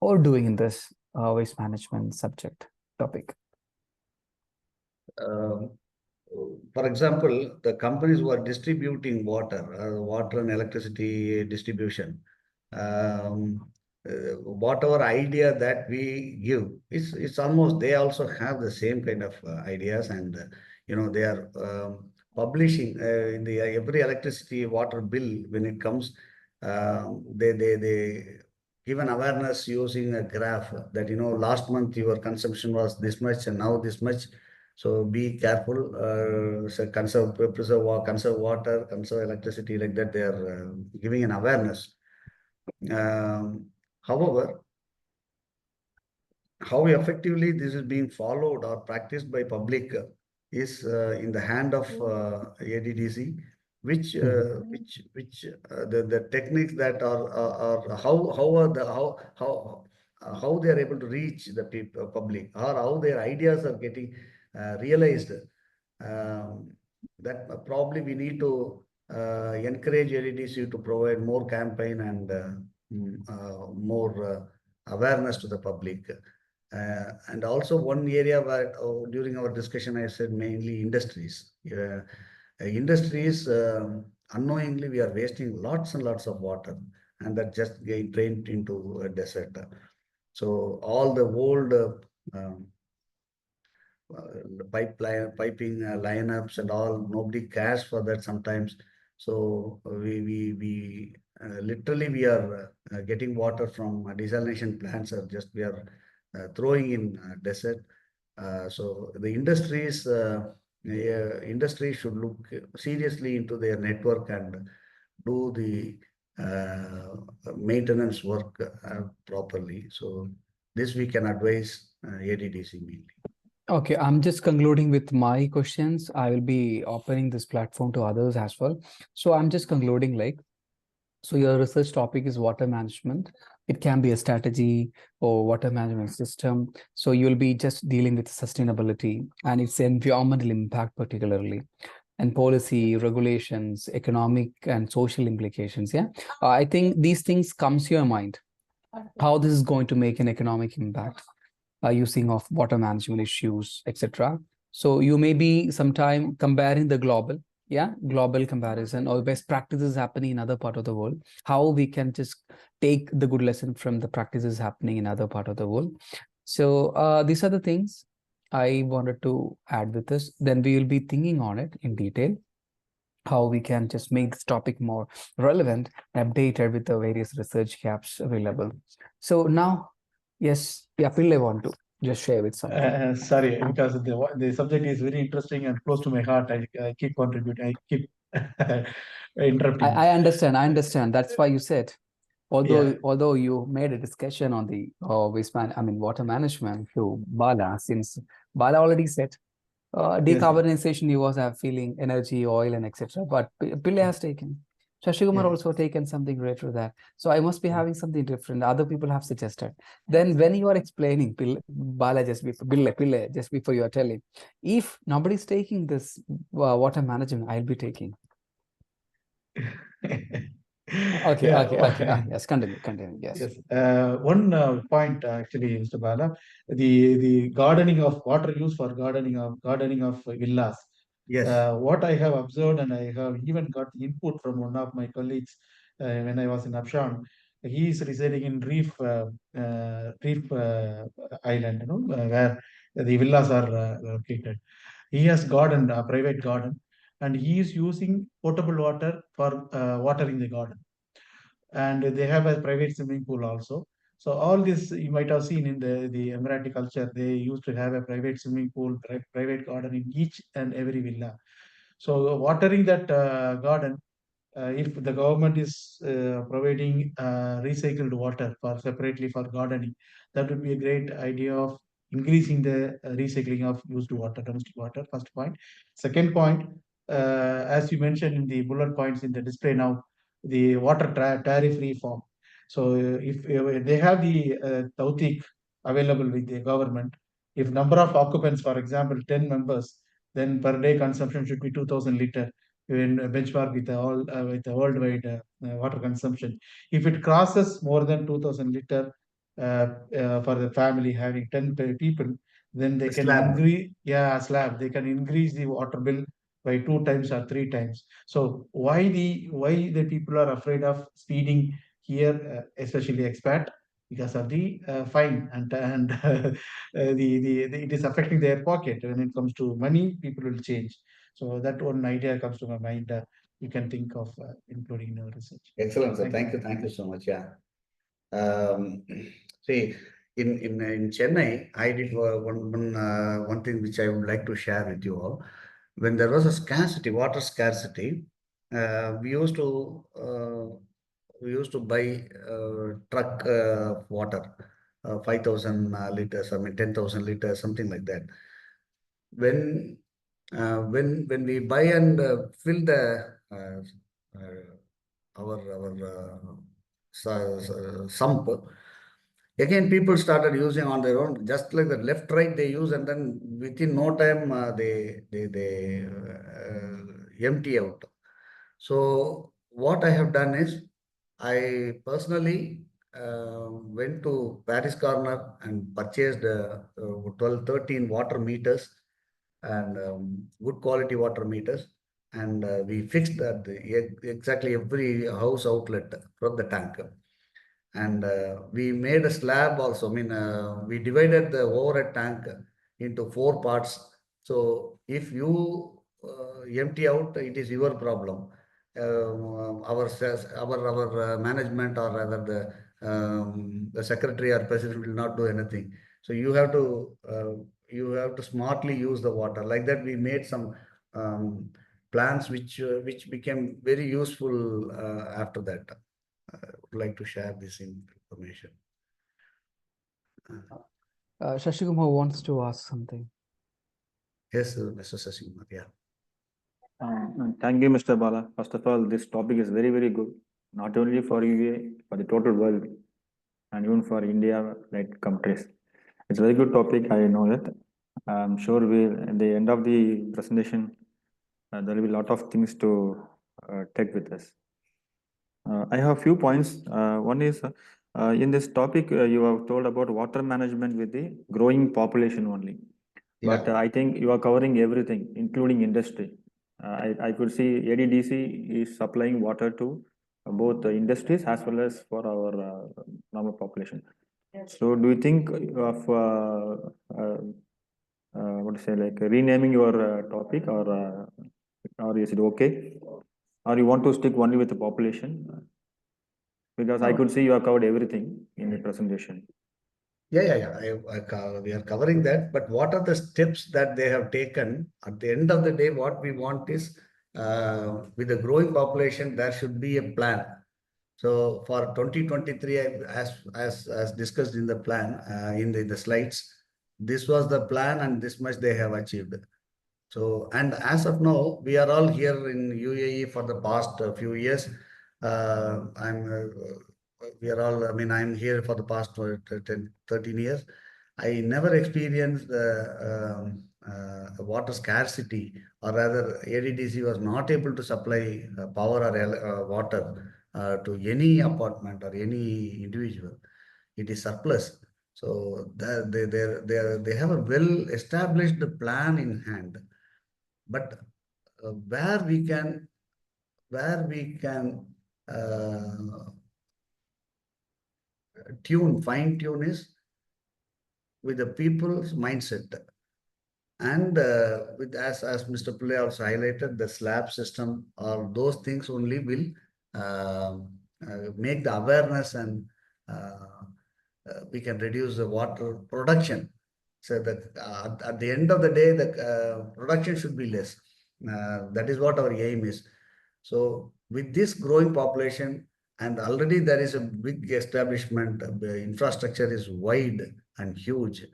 or doing in this waste management subject topic? For example, the companies who are distributing water and electricity distribution, whatever idea that we give, it's almost, they also have the same kind of ideas, and they are publishing in the every electricity water bill when it comes. They give an awareness using a graph that last month your consumption was this much and now this much. So be careful. So preserve water, conserve electricity, like that. They are giving an awareness. However, how effectively this is being followed or practiced by public is in the hand of ADDC, which the techniques that are how they are able to reach the public, or how their ideas are getting realized. That probably we need to encourage ADDC to provide more campaign and more awareness to the public. And also one area where during our discussion I said mainly industries. Industries, unknowingly we are wasting lots and lots of water, and that just get drained into a desert. So all the old the piping lineups and all. Nobody cares for that sometimes. So we literally we are getting water from desalination plants, or just we are throwing in desert. So the industry should look seriously into their network and do the maintenance work properly. So this we can advise ADDC mainly. Okay, I'm just concluding with my questions. I will be opening this platform to others as well. So I'm just concluding like, so your research topic is water management. It can be a strategy or water management system. So you'll be just dealing with sustainability and its environmental impact particularly, and policy, regulations, economic and social implications. Yeah, I think these things comes to your mind, how this is going to make an economic impact, using of water management issues, etc. So you may be sometime comparing the global comparison or best practices happening in other part of the world, how we can just take the good lesson from the practices happening in other part of the world. So these are the things I wanted to add with this. Then we will be thinking on it in detail, how we can just make this topic more relevant and updated with the various research gaps available. So now, yes, yeah, Pillai want to just share with something. Sorry, because the subject is very interesting and close to my heart. I keep contributing. I keep interrupting. I understand. That's why you said, Yeah. although you made a discussion on the water management to Bala, since Bala already said Yes. decarbonization, he was feeling energy, oil, and etc. But Pillai has taken. Shashikumar Yeah. also taken something related to that. So I must be having something different. Other people have suggested. Then when you are explaining, Bala, Pillai, just before you are telling, if nobody's taking this water management, I'll be taking. Okay. Yes, continue. Yes. Yes. One point actually, Mr. Bala, the gardening of water use for gardening of villas. Yes. What I have observed, and I have even got the input from one of my colleagues when I was in Upshan. He is residing in Reef Island, where the villas are located. He has garden, a private garden, and he is using potable water for watering the garden, and they have a private swimming pool also. So all this you might have seen in the Emirati culture. They used to have a private swimming pool, private garden in each and every villa. So watering that garden, if the government is providing recycled water for separately for gardening, that would be a great idea of increasing the recycling of used water, domestic water. First point. Second point, as you mentioned in the bullet points in the display now, the water tariff reform. So if they have the Tautik available with the government, if number of occupants, for example, 10 members, then per day consumption should be 2,000 liter when benchmark with the worldwide water consumption. If it crosses more than 2,000 liter for the family having 10 people, then they can Slab. increase, slab. They can increase the water bill by 2 times or 3 times. So why the people are afraid of speeding here, especially expat, because of the fine, and it is affecting their pocket. When it comes to money, people will change. So that one idea comes to my mind. You can think of including in our research. Excellent, sir. Thank you. Thank you so much. Yeah. See, in Chennai, I did one thing which I would like to share with you all. When there was a scarcity, water scarcity, we used to buy truck water, 5,000 liters, 10,000 liters, something like that. When we buy and fill the our sump, again people started using on their own, just like the left right they use, and then within no time they empty out. So what I have done is, I personally went to Paris Corner and purchased 12, 13 water meters, and good quality water meters. And we fixed that exactly every house outlet from the tank. And we made a slab also. I mean, we divided the overhead tank into 4 parts. So if you empty out, it is your problem. Our management, or rather the secretary or president, will not do anything. So you have to smartly use the water. Like that, we made some plans which became very useful after that. I would like to share this information. Shashikumar wants to ask something. Yes, Mr. Sasikumar. Yeah. Thank you, Mr. Bala. First of all, this topic is very, very good, not only for UA, for the total world, and even for India, like countries. It's a very good topic. I know that. I'm sure at the end of the presentation, there will be a lot of things to take with us. I have a few points. One is in this topic, you have told about water management with the growing population only. But I think you are covering everything, including industry. I could see ADDC is supplying water to both the industries as well as for our normal population. So, do you think of what to say, like renaming your topic, or is it okay, or you want to stick only with the population? Because I could see you have covered everything in the presentation. Yeah. We are covering that. But what are the steps that they have taken? At the end of the day, what we want is, with the growing population, there should be a plan. So for 2023, as discussed in the plan, in the slides, this was the plan, and this much they have achieved. So, and as of now, we are all here in UAE for the past few years. We are all, I mean, I'm here for the past 13 years. I never experienced water scarcity, or rather ADDC was not able to supply power or water to any apartment or any individual. It is surplus. So they have a well established plan in hand. But where we can fine tune is with the people's mindset. And with as Mr. Pillai also highlighted, the slab system or those things only will make the awareness, and we can reduce the water production. So that at the end of the day, the production should be less. That is what our aim is. So with this growing population, and already there is a big establishment, the infrastructure is wide and huge.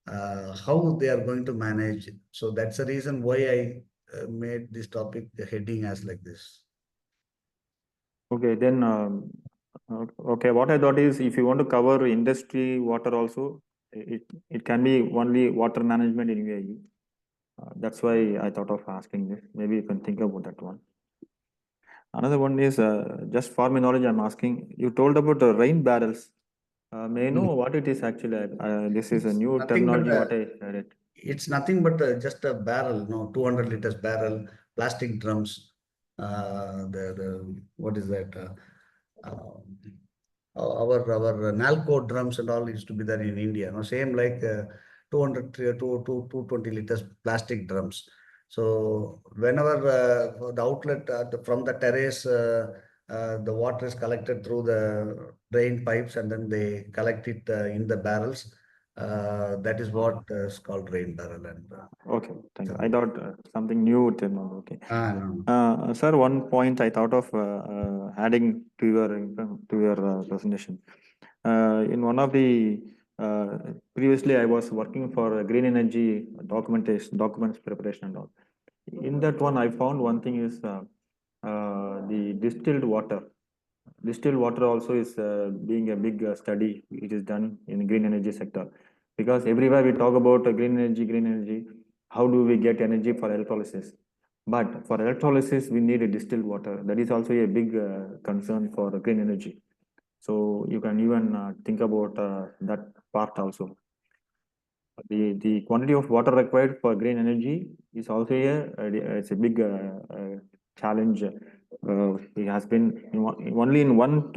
How they are going to manage? So that's the reason why I made this topic the heading as like this. Okay, then okay. What I thought is, if you want to cover industry water also, it can be only water management in UAE. That's why I thought of asking this. Maybe you can think about that one. Another one is just for my knowledge, I'm asking. You told about the rain barrels. May I know what it is actually? This is a new terminology. What I read. It's nothing but just a barrel, 200 liters barrel, plastic drums. What is that? Our Nalco drums and all used to be there in India. Same like 200 to 220 liters plastic drums. So whenever the outlet from the terrace, the water is collected through the drain pipes, and then they collect it in the barrels. That is what is called rain barrel. And okay, thank you. I thought something new terminology. Okay. No. Sir, one point I thought of adding to your presentation. In one of the previously, I was working for green energy documents preparation and all. In that one, I found one thing is the distilled water. Distilled water also is being a big study. It is done in the green energy sector, because everywhere we talk about green energy. How do we get energy for electrolysis? But for electrolysis, we need a distilled water. That is also a big concern for green energy. So you can even think about that part also. The quantity of water required for green energy is also it's a big challenge. It has been only in one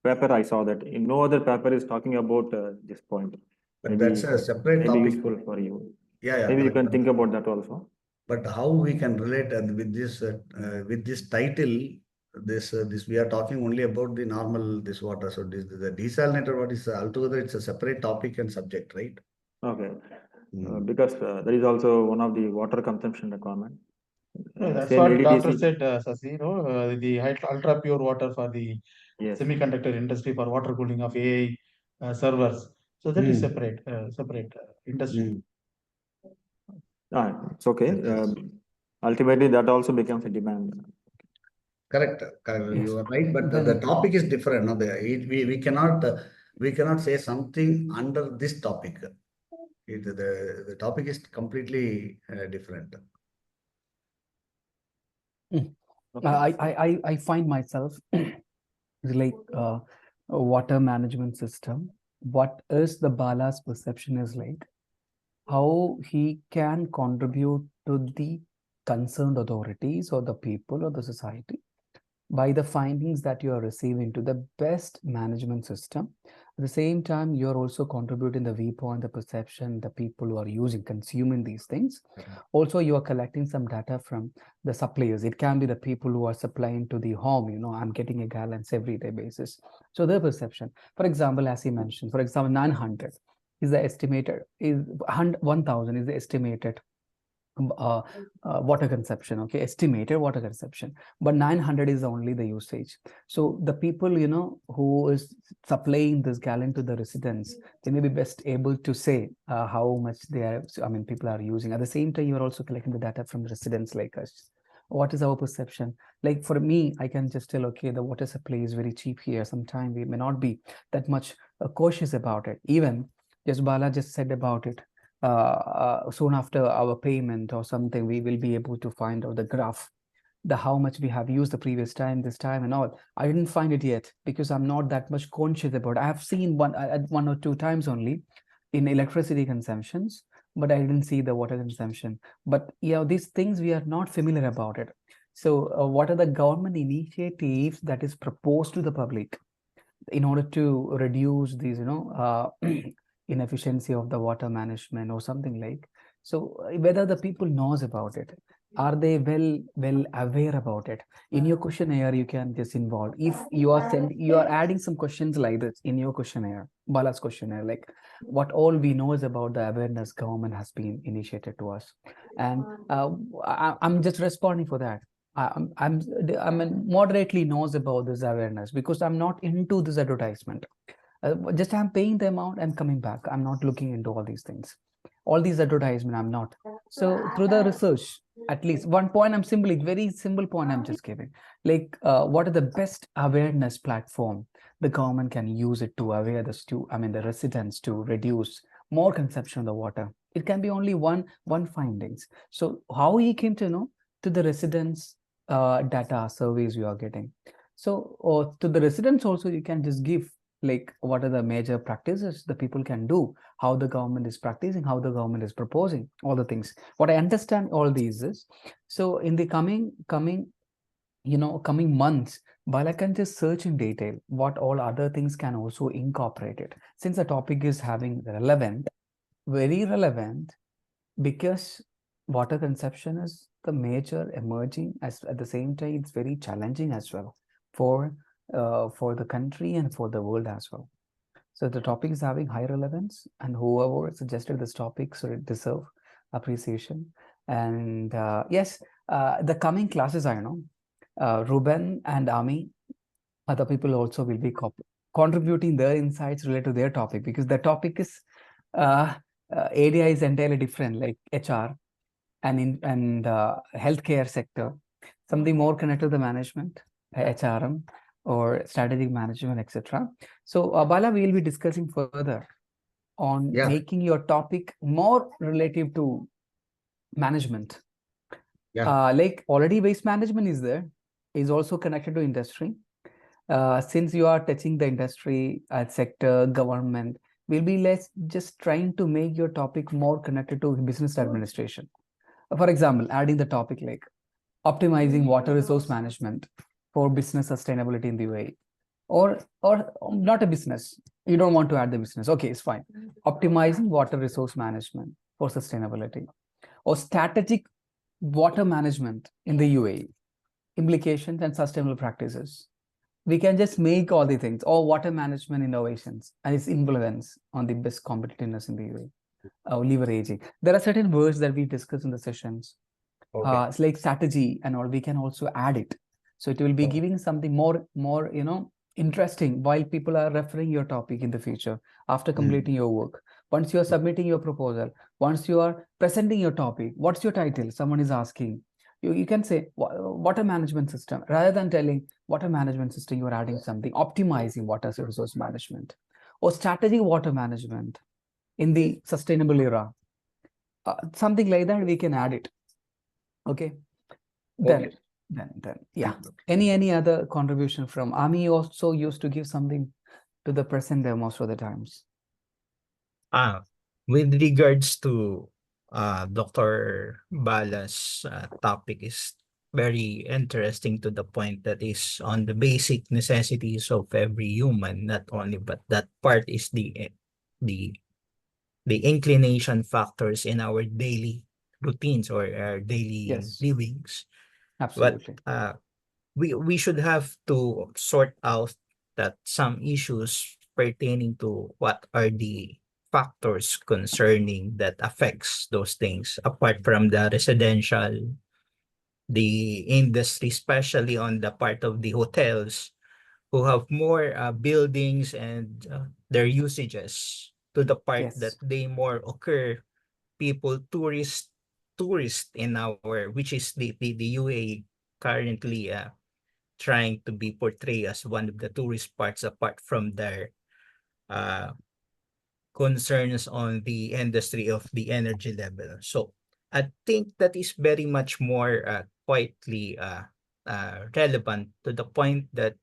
paper I saw that. In no other paper is talking about this point. But maybe that's a separate maybe topic. useful for you. Yeah, Maybe you correct. can think about that also. But how we can relate with this title? This we are talking only about the normal this water. So the desalinator, what is altogether? It's a separate topic and subject, right? Okay, because there is also one of the water consumption requirement. No, that's Same what ADDC. doctor said, Sasi, the ultra pure water for the Yes. semiconductor industry for water cooling of AI servers. So that is separate industry. It's okay. Ultimately, that also becomes a demand. Correct. Yes. You are right, but the topic is different. No, we cannot say something under this topic. The topic is completely different. I find myself like a water management system. What is the Bala's perception is like, how he can contribute to the concerned authorities or the people or the society by the findings that you are receiving to the best management system. At the same time, you're also contributing the viewpoint, the perception, the people who are using, consuming these things. Also, you are collecting some data from the suppliers. It can be the people who are supplying to the home, I'm getting a gallons everyday basis. So their perception, for example, as he mentioned, for example, 900 is the estimated, is 1000 is the estimated water consumption, okay, estimated water consumption, but 900 is only the usage. So the people who is supplying this gallon to the residents, they may be best able to say how much they are, people are using. At the same time, you are also collecting the data from residents like us. What is our perception? Like for me, I can just tell, okay, the water supply is very cheap here. Sometimes we may not be that much cautious about it. Even just Bala just said about it, soon after our payment or something, we will be able to find out the graph, the how much we have used the previous time, this time and all. I didn't find it yet because I'm not that much conscious about it. I have seen one or two times only in electricity consumptions, but I didn't see the water consumption. But these things we are not familiar about it. So what are the government initiatives that is proposed to the public in order to reduce these inefficiency of the water management or something like? So whether the people knows about it, are they well aware about it? In your questionnaire, you can just involve, if you are adding some questions like this in your questionnaire, Bala's questionnaire, like what all we know is about the awareness government has been initiated to us, and I'm just responding for that. I'm moderately knows about this awareness because I'm not into this advertisement. Just I'm paying the amount and coming back. I'm not looking into all these things, all these advertisement. I'm not. So through the research, at least one point, I'm simply very simple point I'm just giving. Like, what are the best awareness platform the government can use it to aware the residents to reduce more consumption of the water? It can be only one findings. So how he came to know to the residents data surveys you are getting. So to the residents also, you can just give like what are the major practices the people can do, how the government is practicing, how the government is proposing, all the things. What I understand all these is, so in the coming months, while I can just search in detail what all other things can also incorporate it, since the topic is having very relevant, because water consumption is the major emerging, as at the same time it's very challenging as well for the country and for the world as well. So the topic is having high relevance, and whoever suggested this topic, so it deserve appreciation. And yes, the coming classes, I know Ruben and Ami, other people also will be contributing their insights related to their topic, because the topic is area is entirely different, like HR and healthcare sector, something more connected to the management, HRM or strategic management, etc. So Bala, we will be discussing further on making your topic more relative to management. Like already waste management is there, is also connected to industry. Since you are touching the industry sector, government, we'll be just trying to make your topic more connected to business administration. For example, adding the topic like optimizing water resource management for business sustainability in the UAE, or not a business. You don't want to add the business. Okay, it's fine. optimizing water resource management for sustainability, or strategic water management in the UAE, implications and sustainable practices. We can just make all the things, or water management innovations and its influence on the best competitiveness in the UAE, leveraging. There are certain words that we discuss in the sessions. Okay. It's like strategy and all. We can also add it, so it will be giving something more interesting while people are referring your topic in the future after completing your work. Once you are submitting your proposal, once you are presenting your topic, what's your title? Someone is asking. You can say water management system rather than telling water management system. You are adding something, optimizing water resource management or strategic water management in the sustainable era. Something like that, we can add it. Okay. Then yeah. Any other contribution from Ami? Also used to give something to the present there most of the times. With regards to Dr. Bala's topic is very interesting to the point that is on the basic necessities of every human, not only, but that part is the inclination factors in our daily routines or our daily livings. Absolutely. But we should have to sort out that some issues pertaining to what are the factors concerning that affects those things, apart from the residential, the industry, especially on the part of the hotels who have more buildings and their usages to the part that they more occur people, tourists in our, which is the UAE currently trying to be portrayed as one of the tourist parts apart from their concerns on the industry of the energy level. So I think that is very much more quietly relevant to the point that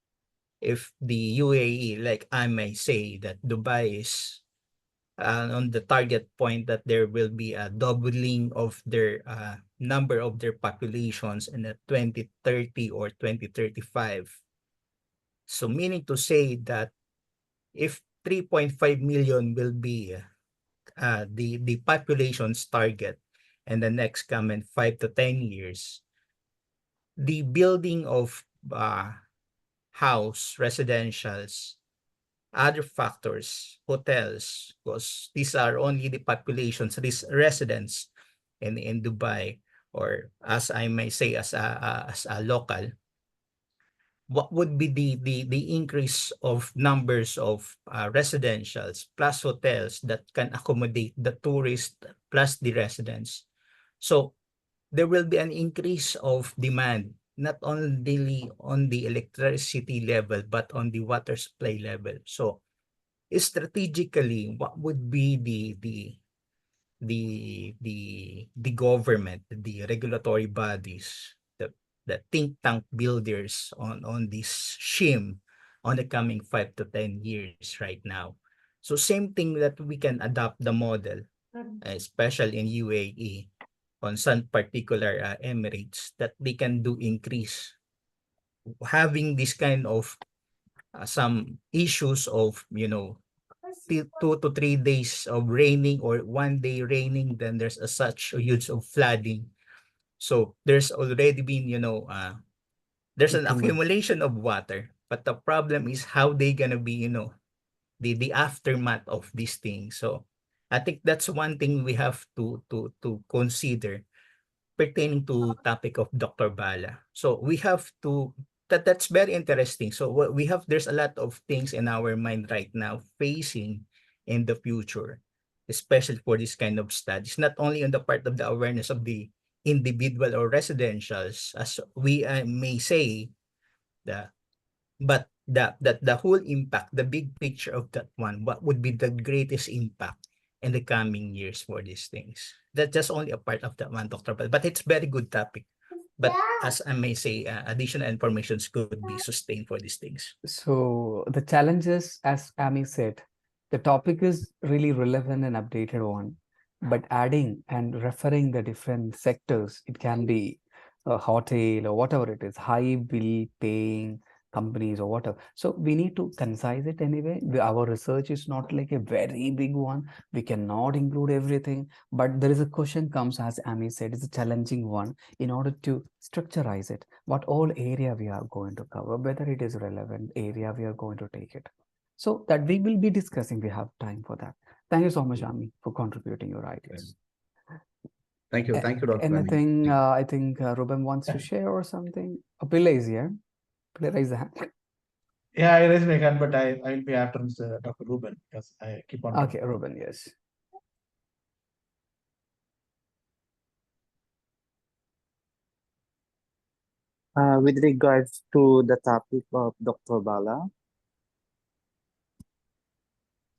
if the UAE, like I may say that Dubai is on the target point that there will be a doubling of their number of their populations in the 2030 or 2035. So meaning to say that if 3.5 million will be the population's target in the next coming 5 to 10 years, the building of house, residentials, other factors, hotels, because these are only the populations, these residents in Dubai, or as I may say as a local, what would be the increase of numbers of residentials plus hotels that can accommodate the tourists plus the residents. So there will be an increase of demand, not only on the electricity level, but on the water supply level. So strategically, what would be the government, the regulatory bodies, the think tank builders on this shim on the coming 5 to 10 years right now? So same thing that we can adopt the model, especially in UAE, on some particular Emirates, that they can do increase having this kind of some issues of 2 to 3 days of raining or 1 day raining, then there's such a huge of flooding. So there's already been there's an accumulation of water, but the problem is how they gonna be the aftermath of these things. So I think that's one thing we have to consider pertaining to topic of Dr. Bala. So we have to that's very interesting. So what we have, there's a lot of things in our mind right now facing in the future, especially for this kind of studies, not only on the part of the awareness of the individual or residentials, as we may say, but the whole impact, the big picture of that one, what would be the greatest impact in the coming years for these things. That's just only a part of that one, Dr. But it's very good topic. But as I may say, additional informations could be sustained for these things. So the challenges, as Amy said, the topic is really relevant and updated one, but adding and referring the different sectors, it can be a hotel or whatever it is, high bill paying, companies or whatever. So we need to concise it anyway. Our research is not like a very big one. We cannot include everything, but there is a question comes, as Amy said, it's a challenging one in order to structurize it. What all area we are going to cover, whether it is relevant area we are going to take it. So that we will be discussing. We have time for that. Thank you so much, Ami, for contributing your ideas. Thank you, Dr. Ami. Anything I think Ruben wants to share or something? Pillai is here. Pillai, raise the hand. Yeah, I raised my hand, but I will be after Dr. Ruben because I keep on. Okay, Ruben, yes. With regards to the topic of Dr. Bala,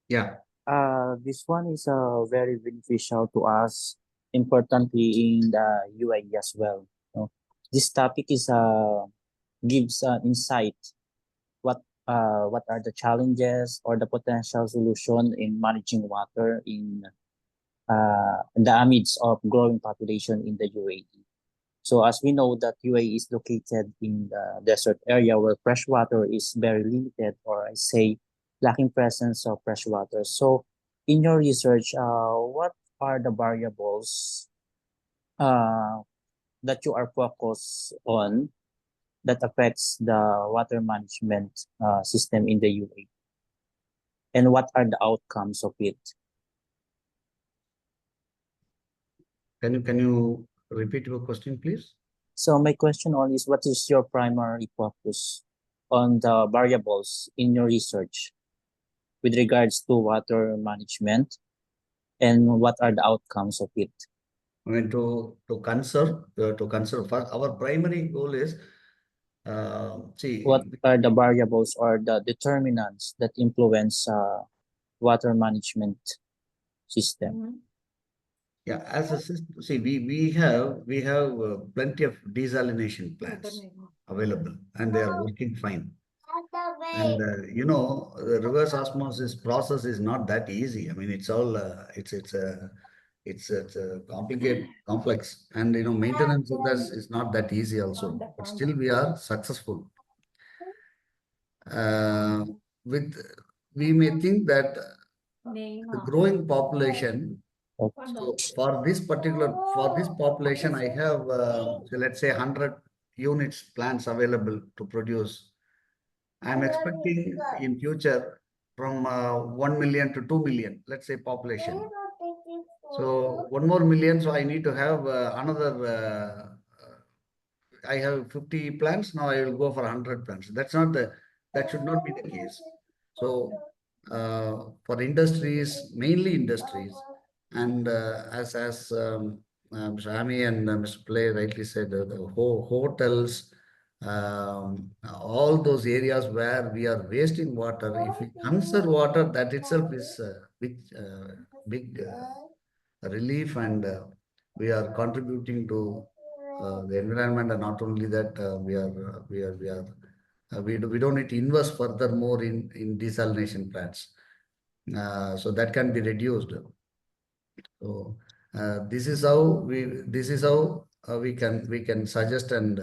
Yeah. this one is very beneficial to us, importantly in the UAE as well. This topic is gives insight what are the challenges or the potential solution in managing water in the amidst of growing population in the UAE. So as we know that UAE is located in the desert area where fresh water is very limited, or I say lacking presence of fresh water. So in your research, what are the variables that you are focused on that affects the water management system in the UAE? And what are the outcomes of it? Can you repeat your question, please? So my question on is, what is your primary focus on the variables in your research with regards to water management, and what are the outcomes of it? I mean, to conserve first, our primary goal is see, what are the variables or the determinants that influence water management system? yeah, as a system, see, we have plenty of desalination plants available, and they are working fine. And you know, the reverse osmosis process is not that easy. I mean, it's all it's a complicated, complex, and you know, maintenance of that is not that easy also. But still, we are successful. With we may think that the growing population. So for this population, I have so let's say 100 units plants available to produce. I'm expecting in future from 1 million to 2 million, let's say, population. So 1 more million, so I need to have another. I have 50 plants, now I will go for 100 plants. That should not be the case. So for industries, mainly industries, and as Mr. Ami and Mr. Play rightly said, the hotels, all those areas where we are wasting water, if we conserve water, that itself is a big relief, and we are contributing to the environment. And not only that, we don't need to invest furthermore in desalination plants, so that can be reduced. So this is how we can suggest, and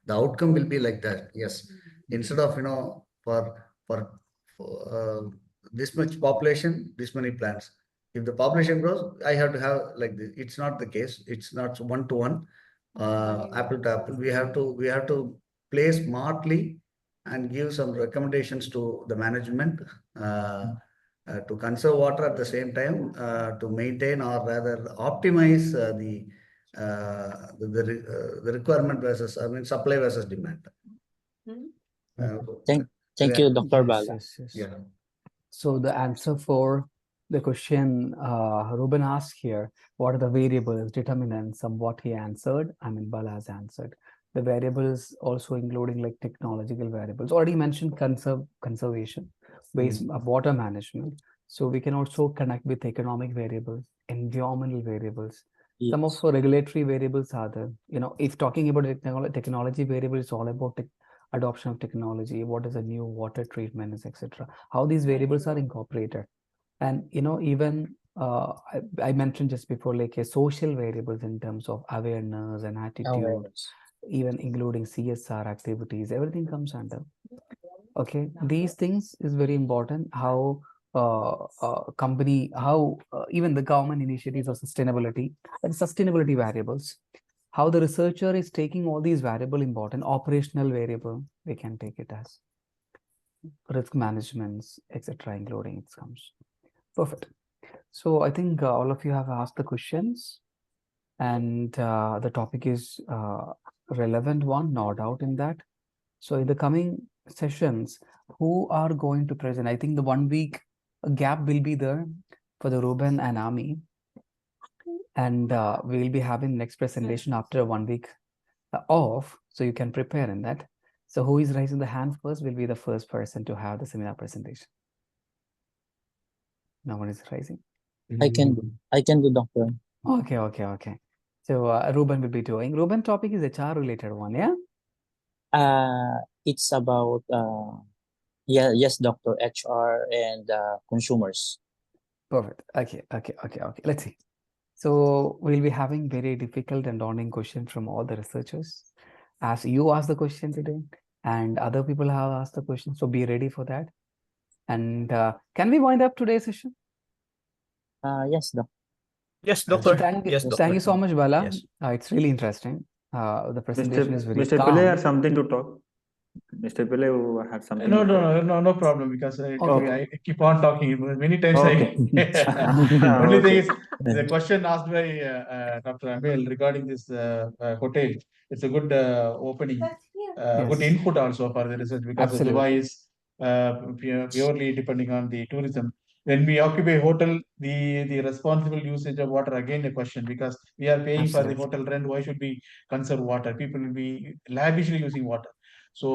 the outcome will be like that. Yes, instead of for this much population, this many plants. If the population grows, I have to have like this. It's not the case. It's not one to one, apple to apple. We have to play smartly and give some recommendations to the management. To conserve water at the same time, to maintain or rather optimize the requirement versus, I mean, supply versus demand. Thank you, Dr. Bala. Yes. Yeah. So the answer for the question Ruben asked here, what are the variables, determinants, of what he answered? I mean, Bala has answered. The variables also including like technological variables. Already mentioned conservation, waste of water management. So we can also connect with economic variables, environmental variables. Yes. Some of the regulatory variables are there. You know, if talking about technology variable, it's all about adoption of technology, what is a new water treatment, etc. How these variables are incorporated. And, you know, even I mentioned just before, like a social variables in terms of awareness and attitude. even including CSR activities, everything comes under. Okay, these things is very important. How company, how even the government initiatives of sustainability and sustainability variables, how the researcher is taking all these variable important operational variable, we can take it as risk managements, etc., including it comes. Perfect. So I think all of you have asked the questions, and the topic is relevant one, no doubt in that. So in the coming sessions, who are going to present? I think the 1 week gap will be there for the Ruben and Ami, and we will be having next presentation after 1 week off, so you can prepare in that. So who is raising the hand first will be the first person to have the seminar presentation. No one is raising. I can do, Doctor. Okay. So Ruben will be doing. Ruben topic is HR related one, yeah? It's about yes, Doctor, HR and consumers. Perfect. Okay. Let's see. So we'll be having very difficult and daunting questions from all the researchers. As you asked the question today, and other people have asked the question, so be ready for that. And can we wind up today's session? Yes, Doctor. Yes, Doctor. Yes, thank you so much, Bala. Yes. It's really interesting. The presentation is very Mr. calm. Pillai had something to talk. Mr. Pillai who had something. No problem, because I keep on talking. Many times Okay. only thing Okay. is the question asked by Dr. Amel regarding this hotel. It's a good opening, good Yes. input also for the research, because Absolutely. Dubai is purely depending on the tourism. When we occupy hotel, the responsible usage of water, again a question, because we are paying for the Absolutely. hotel rent. Why should we conserve water? People will be lavishly using water. So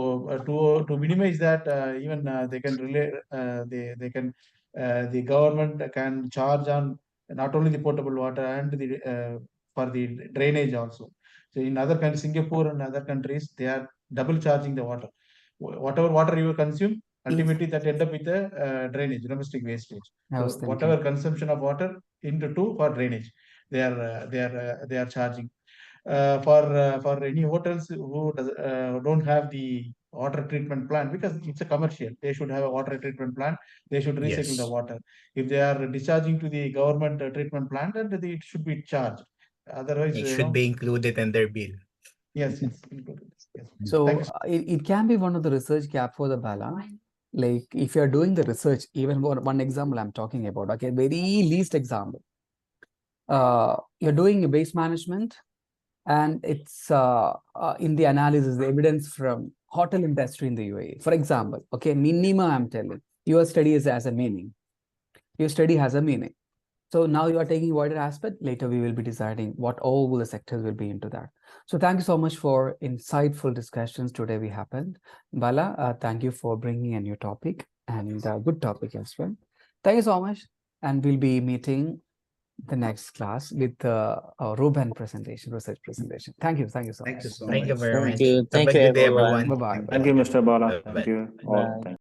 to minimize that, even they can relate. They can the government can charge on not only the potable water and the for the drainage also. So in other countries, Singapore and other countries, they are double charging the water. Whatever water you consume, ultimately that end up with the drainage, domestic wastage. I So was thinking. whatever consumption of water into two for drainage, they are charging. For any hotels who don't have the water treatment plant, because it's a commercial, they should have a water treatment plant. They should recycle the Yes. water. If they are discharging to the government treatment plant, then it should be charged. Otherwise, It should be included in their bill. Yes. Included. Yes. So Thank you. it can be one of the research gap for the Bala. Like if you are doing the research, even one example I'm talking about, okay, very least example. You're doing waste management, and it's in the analysis, the evidence from hotel industry in the UAE. For example, okay, minimum I'm telling, your study has a meaning. Your study has a meaning. So now you are taking wider aspect. Later we will be deciding what all the sectors will be into that. So thank you so much for insightful discussions today we happened. Bala, thank you for bringing a new topic, and good topic as well. Thank you so much, and we'll be meeting the next class with Ruben presentation, research presentation. Thank you so much. Thank you very much. Thank you. Have a good day, everyone. Bye-bye. Thank you, Mr. Bala. Bye-bye. Thank you all. Bye. Thank you.